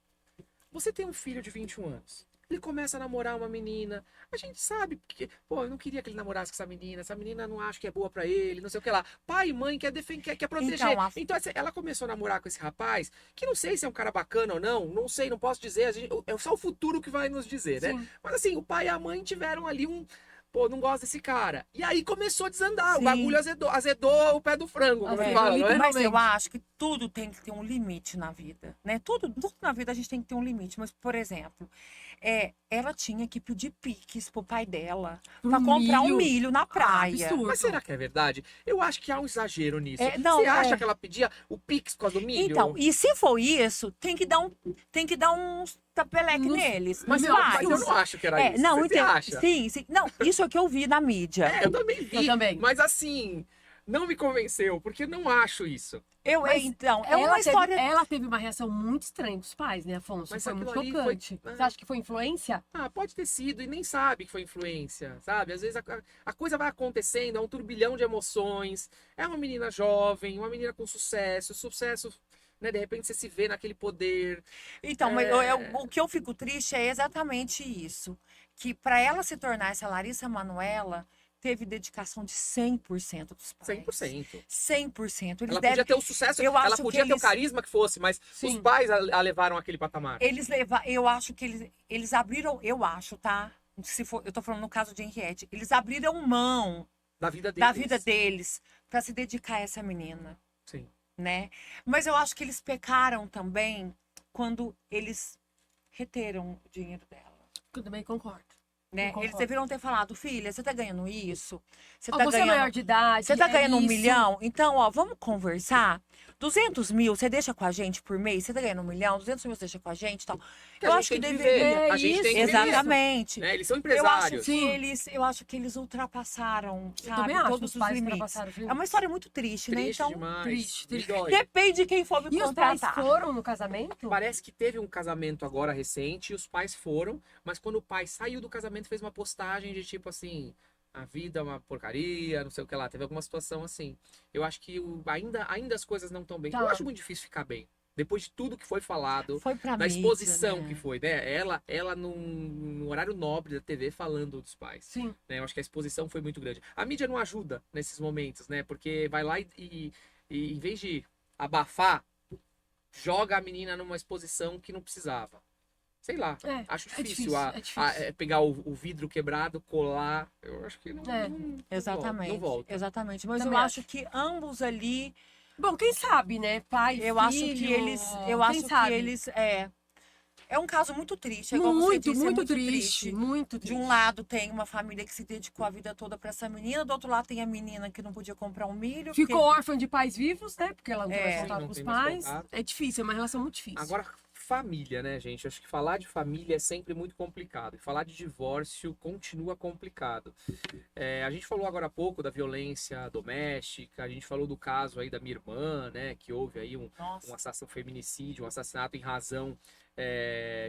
você tem um filho de 21 anos. Ele começa a namorar uma menina. A gente sabe que, pô, eu não queria que ele namorasse com essa menina. Essa menina não acho que é boa pra ele, não sei o que lá. Pai e mãe quer defender, quer proteger. Então, ela começou a namorar com esse rapaz, que não sei se é um cara bacana ou não. Não sei, não posso dizer. É só o futuro que vai nos dizer, né? Sim. Mas assim, o pai e a mãe tiveram ali um. Pô, não gosto desse cara. E aí começou a desandar. O Sim. bagulho azedou o pé do frango, como Azedou, fala, não é? Mas eu Realmente. acho que tudo tem que ter um limite na vida, né? Tudo na vida a gente tem que ter um limite. Mas, por exemplo, ela tinha que pedir piques pro pai dela Pro pra comprar um milho. milho na praia. absurdo. Mas será que é verdade? Eu acho que há um exagero nisso. Não, Você acha que ela pedia o Pix por causa do milho? Então, e se for isso, tem que dar um tapeleque Não- neles. Mas eu não acho que era isso. Não, Você entendo. acha? Sim. Não, isso é o que eu vi na mídia. Eu também vi. Eu também. Mas assim, não me convenceu, porque eu não acho isso. Então, é ela uma história. Ela teve uma reação muito estranha dos pais, né, Afonso? Mas Foi aquilo muito ali chocante. foi- Você acha que foi influência? Ah, pode ter sido e nem sabe que foi influência, sabe? Às vezes a coisa vai acontecendo, é um turbilhão de emoções. É uma menina jovem, uma menina com sucesso, né? De repente você se vê naquele poder. Então, mas o que eu fico triste é exatamente isso. Que para ela se tornar essa Larissa Manoela, teve dedicação de 100% dos pais. 100%. 100%. Eles Ela devem, podia ter o sucesso, eu ela acho que podia ter o eles- carisma que fosse, mas os Sim. pais a levaram àquele patamar. eu acho que eles abriram, eu acho, tá? Se for, eu tô falando no caso de Henriette, eles abriram mão Da vida deles. da vida deles para se dedicar a essa menina, Sim. né? Mas eu acho que eles pecaram também quando eles reteram o dinheiro dela. Eu também concordo. né? Eu Eles concordo. deveriam ter falado, filha, você tá ganhando isso? Você Ó, tá você é ganhando... maior de idade. Você tá é ganhando 1 isso. milhão? Então, ó, vamos conversar? 200 mil, você deixa com a gente por mês? Você tá ganhando 1 milhão? 200 mil você deixa com a gente e tal. Que Eu a acho que gente tem que deveria. viver. É A gente tem que isso. viver. Exatamente. Né? Eles são Eu acho empresários. que eles ultrapassaram, Eu sabe, também acho, todos os os pais limites. ultrapassaram os É uma limites. história muito triste, né? Triste Então, demais. triste, Me triste. dói. depende de quem for me E os pais contratar. foram no casamento? Parece que teve um casamento agora recente e os pais foram, mas quando o pai saiu do casamento fez uma postagem de tipo assim, a vida é uma porcaria, não sei o que lá. Teve alguma situação assim. Eu acho que ainda as coisas não estão bem. Tá. Eu acho muito difícil ficar bem. Depois de tudo que foi falado, Foi pra da mídia, exposição né? que foi, né? Ela num horário nobre da TV falando dos pais. Sim. Né? Eu acho que a exposição foi muito grande. A mídia não ajuda nesses momentos, né? Porque vai lá e em vez de abafar, joga a menina numa exposição que não precisava. Sei lá, É, acho é difícil, difícil, é difícil. pegar o vidro quebrado, colar. Eu acho que não, É. Exatamente. não volta. Exatamente. Mas Também eu acho que ambos ali, Bom, quem sabe, né? Pai, eu filho, acho que eles, eu quem acho sabe? que eles é um caso muito triste, é igual você Muito, disse, é muito triste, muito De triste. um lado tem uma família que se dedicou a vida toda pra essa menina, do outro lado tem a menina que não podia comprar um milho. Ficou órfã de pais vivos, né? Porque ela não tem É. mais Sim, contato não com os tem mais pais. contato. É difícil, é uma relação muito difícil. Agora, família, né, gente? Acho que falar de família é sempre muito complicado. E falar de divórcio continua complicado. A gente falou agora há pouco da violência doméstica, a gente falou do caso aí da minha irmã, né? Que houve aí um Nossa, feminicídio, um assassinato em razão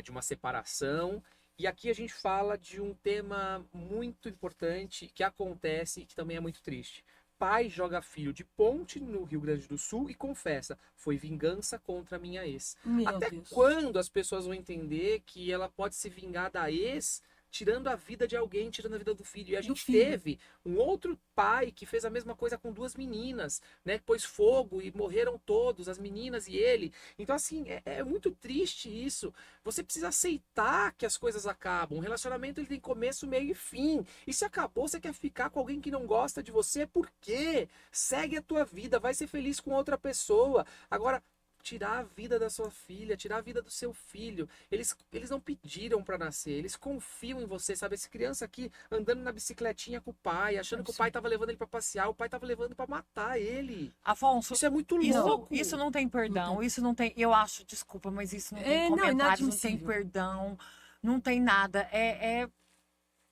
de uma separação. E aqui a gente fala de um tema muito importante que acontece e que também é muito triste. Pai joga filho de ponte no Rio Grande do Sul e confessa, foi vingança contra a minha ex. Meu Até Deus. quando as pessoas vão entender que ela pode se vingar da ex, tirando a vida de alguém, tirando a vida do filho? E a gente filho. teve um outro pai que fez a mesma coisa com 2 meninas, né? Que pôs fogo e morreram todos, as meninas e ele. Então, assim, é muito triste isso. Você precisa aceitar que as coisas acabam. Um relacionamento ele tem começo, meio e fim. E se acabou, você quer ficar com alguém que não gosta de você, por quê? Segue a tua vida, vai ser feliz com outra pessoa. Agora, tirar a vida da sua filha, tirar a vida do seu filho. Eles não pediram pra nascer, eles confiam em você, sabe? Essa criança aqui andando na bicicletinha com o pai, achando que o pai tava levando ele pra passear, o pai tava levando pra matar ele. Afonso, Isso é muito isso, louco. isso não tem perdão, Não isso não tem, eu acho, desculpa, mas isso não tem É, não, comentários, não tem inadmissível. perdão, não tem nada.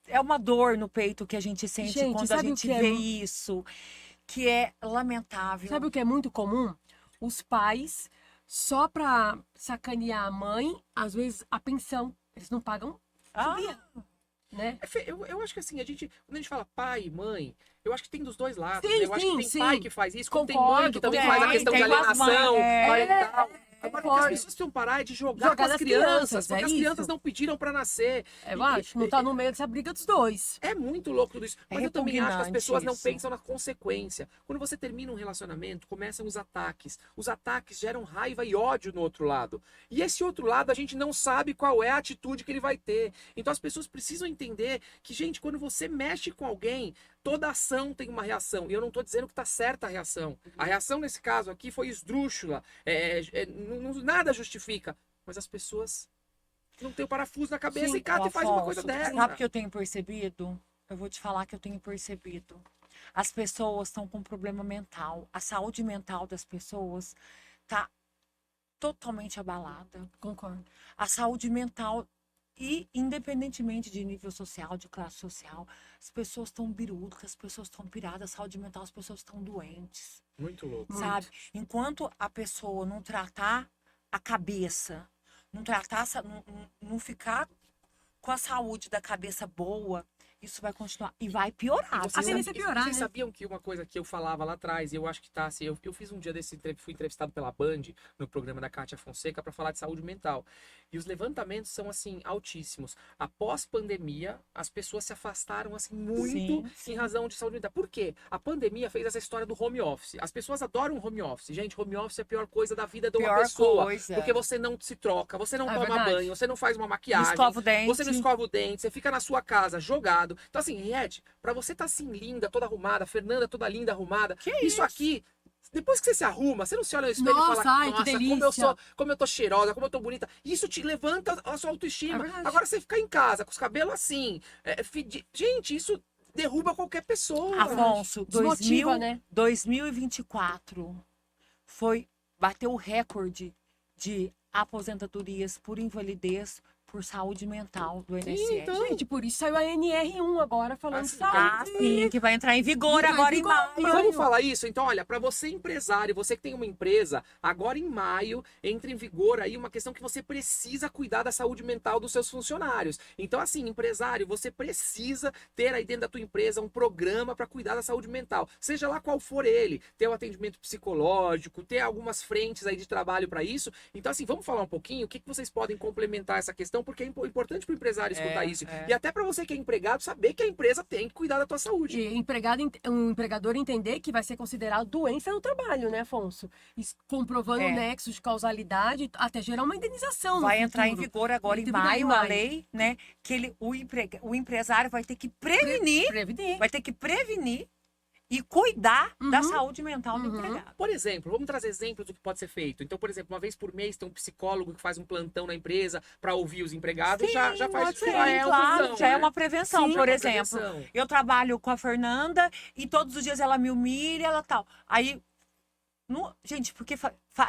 É uma dor no peito que a gente sente Gente, quando a sabe o gente que é vê mu- isso, que é lamentável. Sabe o que é muito comum? Os pais, só pra sacanear a mãe, às vezes a pensão. Eles não pagam, Ah, né? Eu acho que assim, quando a gente fala pai e mãe, eu acho que tem dos dois lados. Sim, Né? Eu acho que sim, tem sim. pai que faz isso, como tem mãe Concordo, que também concordo. faz a questão de Tem as mães, alienação, parental. Agora, o que as concordo. pessoas precisam parar é de jogar Jogar com as nas crianças, crianças, porque é as crianças isso. não pediram pra nascer. Eu acho, não tá no meio dessa briga dos dois. É muito louco tudo isso. É Mas eu também acho que as repugnante pessoas não isso. pensam na consequência. Quando você termina um relacionamento, começam os ataques. Os ataques geram raiva e ódio no outro lado. E esse outro lado, a gente não sabe qual é a atitude que ele vai ter. Então as pessoas precisam entender que, gente, quando você mexe com alguém, toda ação tem uma reação. E eu não tô dizendo que tá certa a reação. A reação nesse caso aqui foi esdrúxula. Nada justifica. Mas as pessoas não têm o parafuso na cabeça sim, e cata e faz uma coisa Afonso, dessa. sabe o que eu tenho percebido? Eu vou te falar que eu tenho percebido. As pessoas estão com problema mental. A saúde mental das pessoas tá totalmente abalada. Concordo. A saúde mental, e independentemente de nível social, de classe social, as pessoas estão birutas, as pessoas estão piradas, a saúde mental, as pessoas estão doentes, Muito louco. Muito. sabe? Enquanto a pessoa não tratar a cabeça, não tratar, não ficar com a saúde da cabeça boa, isso vai continuar e vai piorar. A tendência é piorar, Vocês né? sabiam que uma coisa que eu falava lá atrás, e eu acho que tá assim, eu fiz um dia desse, fui entrevistado pela Band, no programa da Kátia Fonseca, para falar de saúde mental. E os levantamentos são, assim, altíssimos. Após pandemia, as pessoas se afastaram, assim, muito Sim. em razão de saúde mental. Por quê? A pandemia fez essa história do home office. As pessoas adoram home office. Gente, home office é a pior coisa da vida de uma Pior pessoa. coisa. Porque você não se troca, você não É toma verdade. banho, você não faz uma Não maquiagem. escova o dente. Você não escova o dente, você fica na sua casa jogado. Então, assim, Red, pra você tá assim linda, toda arrumada, Fernanda toda linda, arrumada, Que isso aqui Depois que você se arruma, você não se olha no espelho Nossa, e fala, ai, que nossa, delícia. como eu tô cheirosa, como eu tô bonita. Isso te levanta a sua É autoestima. verdade. Agora você ficar em casa com os cabelos assim, gente, isso derruba qualquer pessoa. Afonso, Desmotiva, né? 2024 bateu o recorde de aposentadorias por invalidez por saúde mental do INSS. então. Gente, por isso saiu a NR1 agora falando de Assim, saúde. Sim, que vai entrar em vigor Vai agora em vigor, maio. mas Vamos falar isso? Então, olha, para você empresário, você que tem uma empresa, agora em maio entra em vigor aí uma questão que você precisa cuidar da saúde mental dos seus funcionários. Então, assim, empresário, você precisa ter aí dentro da tua empresa um programa para cuidar da saúde mental, seja lá qual for ele, ter o atendimento psicológico, ter algumas frentes aí de trabalho para isso. Então, assim, vamos falar um pouquinho o que vocês podem complementar essa questão, porque é importante para o empresário escutar isso. E até para você que é empregado, saber que a empresa tem que cuidar da tua saúde. E um empregador entender que vai ser considerado doença no trabalho, né, Afonso? Isso, comprovando o nexo de causalidade, até gerar uma indenização no Vai entrar em futuro. vigor agora em Devido a maio a maio. lei, né? Que o empresário vai ter que prevenir, Prevenir. vai ter que prevenir e cuidar da Uhum. saúde mental do Uhum. empregado. Por exemplo, vamos trazer exemplos do que pode ser feito. Então, por exemplo, uma vez por mês tem um psicólogo que faz um plantão na empresa para ouvir os empregados, já faz Pode ser, já é uma claro, ação, já é né? uma prevenção. Sim, Por é uma exemplo, prevenção. eu trabalho com a Fernanda e todos os dias ela me humilha, ela tal. Aí, gente, porque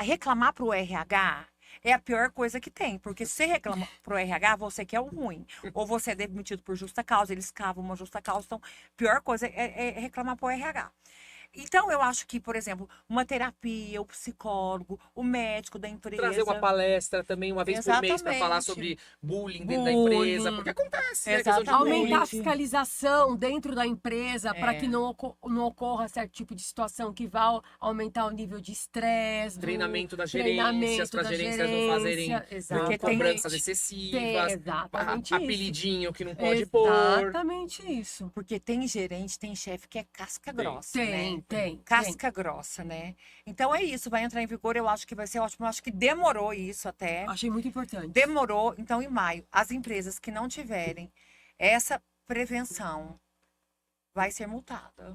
reclamar pro RH é a pior coisa que tem. Porque se você reclama pro RH, você que é o ruim. Ou você é demitido por justa causa, eles cavam uma justa causa. Então, a pior coisa é reclamar pro RH. Então, eu acho que, por exemplo, uma terapia, o psicólogo, o médico da empresa. Trazer uma palestra também uma vez por mês para falar Exatamente. sobre bullying dentro da empresa, Bullying. porque acontece, né? Exatamente. Questão de bullying. Aumentar a fiscalização dentro da empresa para É. que não ocorra certo tipo de situação que vá aumentar o nível de estresse. Treinamento das treinamento gerências, para as da gerências não fazerem gerência, exatamente. cobranças Tem, excessivas, exatamente isso. apelidinho que não pode pôr. Exatamente isso. Porque tem gerente, tem chefe que é casca grossa, Tem, né? tem. Casca grossa, né? Então é isso, vai entrar em vigor, eu acho que vai ser ótimo. Eu acho que demorou isso até. Achei muito importante. Demorou, então em maio, as empresas que não tiverem essa prevenção vai ser multada.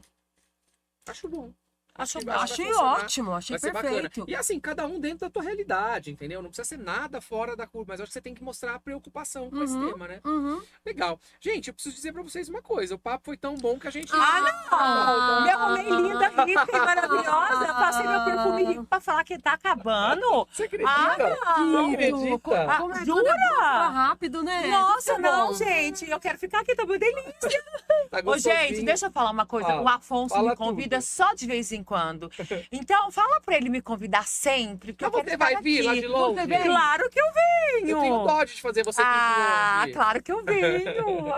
Acho bom. Acho que bom. vai Achei funcionar. ótimo, achei Vai ser perfeito. bacana. E assim, cada um dentro da tua realidade, entendeu? Não precisa ser nada fora da curva, mas eu acho que você tem que mostrar a preocupação com esse tema, né? Uhum. Legal. Gente, eu preciso dizer pra vocês uma coisa. O papo foi tão bom que a gente... Ah, não! Me arrumei linda, rica e maravilhosa. Passei meu perfume rico pra falar que tá acabando. Você acredita? Ah, Não acredita? Como é jura? Fala rápido, né? Nossa, Tudo não, bom. gente. Eu quero ficar aqui, tá uma delícia. Tá Ô, gostosinho? gente, deixa eu falar uma coisa. Fala. O Afonso Fala me convida tudo. só de vez em quando. Então, fala pra ele me convidar sempre, porque Mas eu quero você estar vai vir lá aqui. de longe? Você vem? Claro que eu venho. Eu tenho dó de fazer você vir Ah, de longe. claro que eu venho.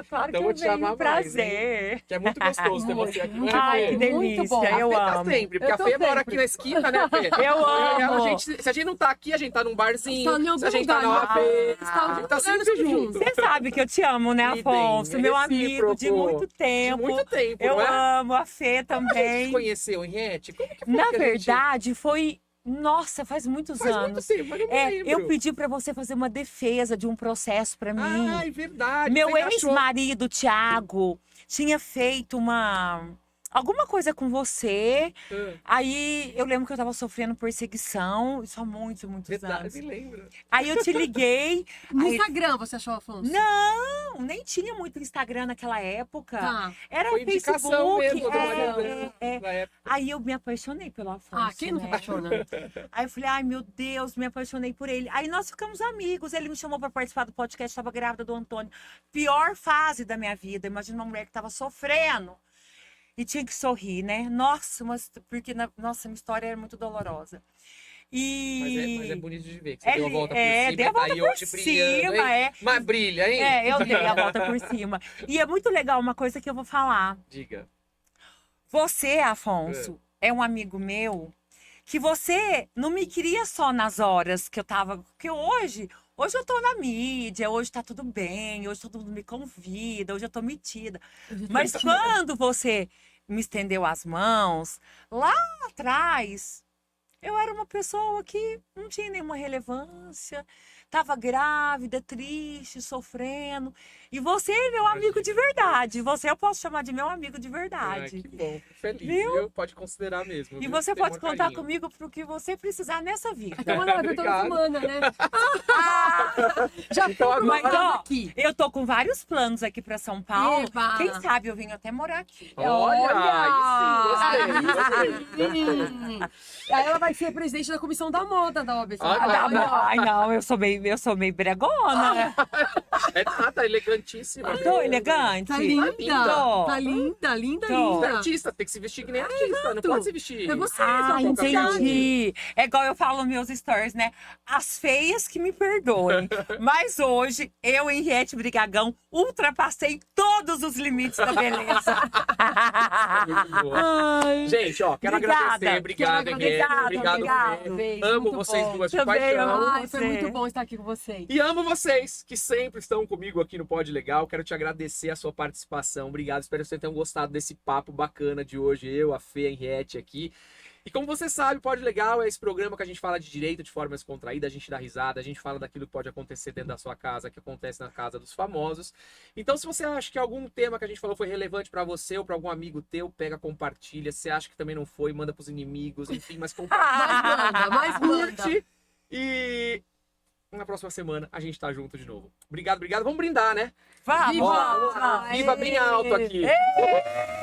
Claro Então que vou eu te chamar venho. mais, Prazer. Que é muito gostoso ter você aqui. Não é, Ai, Fê? que Muito delícia. bom. Eu A Fê tá amo. sempre, porque Eu a tô Fê mora sempre. aqui na esquina, né, Fê? Eu amo. Se a gente não tá aqui, a gente tá num barzinho. Tá em algum Se a gente tá na lugar, OAB, está a gente tá em sempre lugares junto. Você sabe que eu te amo, né, Idem, Afonso? Meu amigo de recíproco. muito tempo. De muito tempo, Eu não é? amo a Fê Como a gente se também. conheceu, Henriette? Como que foi Na que a gente... verdade, foi. Nossa, faz muitos Faz anos. muito tempo, mas eu não lembro. Eu pedi pra você fazer uma defesa de um processo pra mim. Ai, verdade. Meu você achou- ex-marido, Thiago, tinha feito alguma coisa com você. Ah, Aí eu lembro que eu tava sofrendo perseguição, isso há muitos verdade, anos. me lembro. Aí eu te liguei. No Aí- Instagram, você achou, Afonso? Não, nem tinha muito Instagram naquela época. Tá. Era Foi indicação Facebook. mesmo do Mariana, é. na época. Aí eu me apaixonei pelo Afonso. Ah, quem não se né? apaixona? Aí eu falei, ai meu Deus, me apaixonei por ele. Aí nós ficamos amigos. Ele me chamou pra participar do podcast, estava grávida do Antônio. Pior fase da minha vida. Imagina uma mulher que tava sofrendo. E tinha que sorrir, né? Nossa, porque nossa, minha história era muito dolorosa. Mas é bonito de ver que você É deu a li- volta por é, cima dei a e tá volta aí por hoje brilhando, cima, hein? é. Mas brilha, hein? Eu dei a volta por cima. E é muito legal uma coisa que eu vou falar. Diga. Você, Afonso, é um amigo meu que você não me queria só nas horas que eu tava. Porque hoje eu tô na mídia, hoje tá tudo bem, hoje todo mundo me convida, hoje eu tô metida. Mas quando você me estendeu as mãos, lá atrás, eu era uma pessoa que não tinha nenhuma relevância, tava grávida, triste, sofrendo. E você é meu amigo de verdade. Você eu posso chamar de meu amigo de verdade. Que bom, fico feliz. Viu? Eu pode considerar mesmo. E viu? você Tem pode maior contar carinho. comigo pro que você precisar nessa vida. Então ela é toda Obrigado. humana, né? Já Então agora- Mas, ó, aqui. eu tô com vários planos aqui pra São Paulo. Eba! Quem sabe eu venho até morar aqui. Olha, aí sim, gostei. Aí ela vai ser presidente da comissão da moda da OAB. Ai, não, eu sou meio bregona. É nada, elegantíssima. Tô elegante. Tá linda, Tô. tá linda, linda, Tô. Você é linda. artista, tem que se vestir que nem artista. Não pode se vestir. É você, Ah, sua identidade. entendi. É igual eu falo nos meus stories, né? As feias que me perdoem. Mas hoje, eu, Henriette Brigagão, ultrapassei todos os limites da beleza. Muito boa. Ai, Gente, ó, quero Obrigada. agradecer. Obrigado, Quero Henriette. agradecer. Obrigado, Fê. Fê. Amo Muito vocês bom. duas de Também paixão. amo. Ai, foi você. muito bom estar aqui com vocês. E amo vocês que sempre estão comigo aqui no Pod Legal. Quero te agradecer a sua participação. Obrigado. Espero que vocês tenham gostado desse papo bacana de hoje. Eu, a Fê, a Henriette aqui. E como você sabe, Pod Legal é esse programa que a gente fala de direito de forma descontraída, a gente dá risada, a gente fala daquilo que pode acontecer dentro da sua casa, que acontece na casa dos famosos. Então, se você acha que algum tema que a gente falou foi relevante pra você ou pra algum amigo teu, pega, compartilha. Se acha que também não foi, manda pros inimigos, enfim, mas compartilha. Mais manda. Curte. E na próxima semana a gente tá junto de novo. Obrigado, obrigado. Vamos brindar, né? Vamos! Viva! Ó, vamos lá. Viva bem alto aqui. Ê!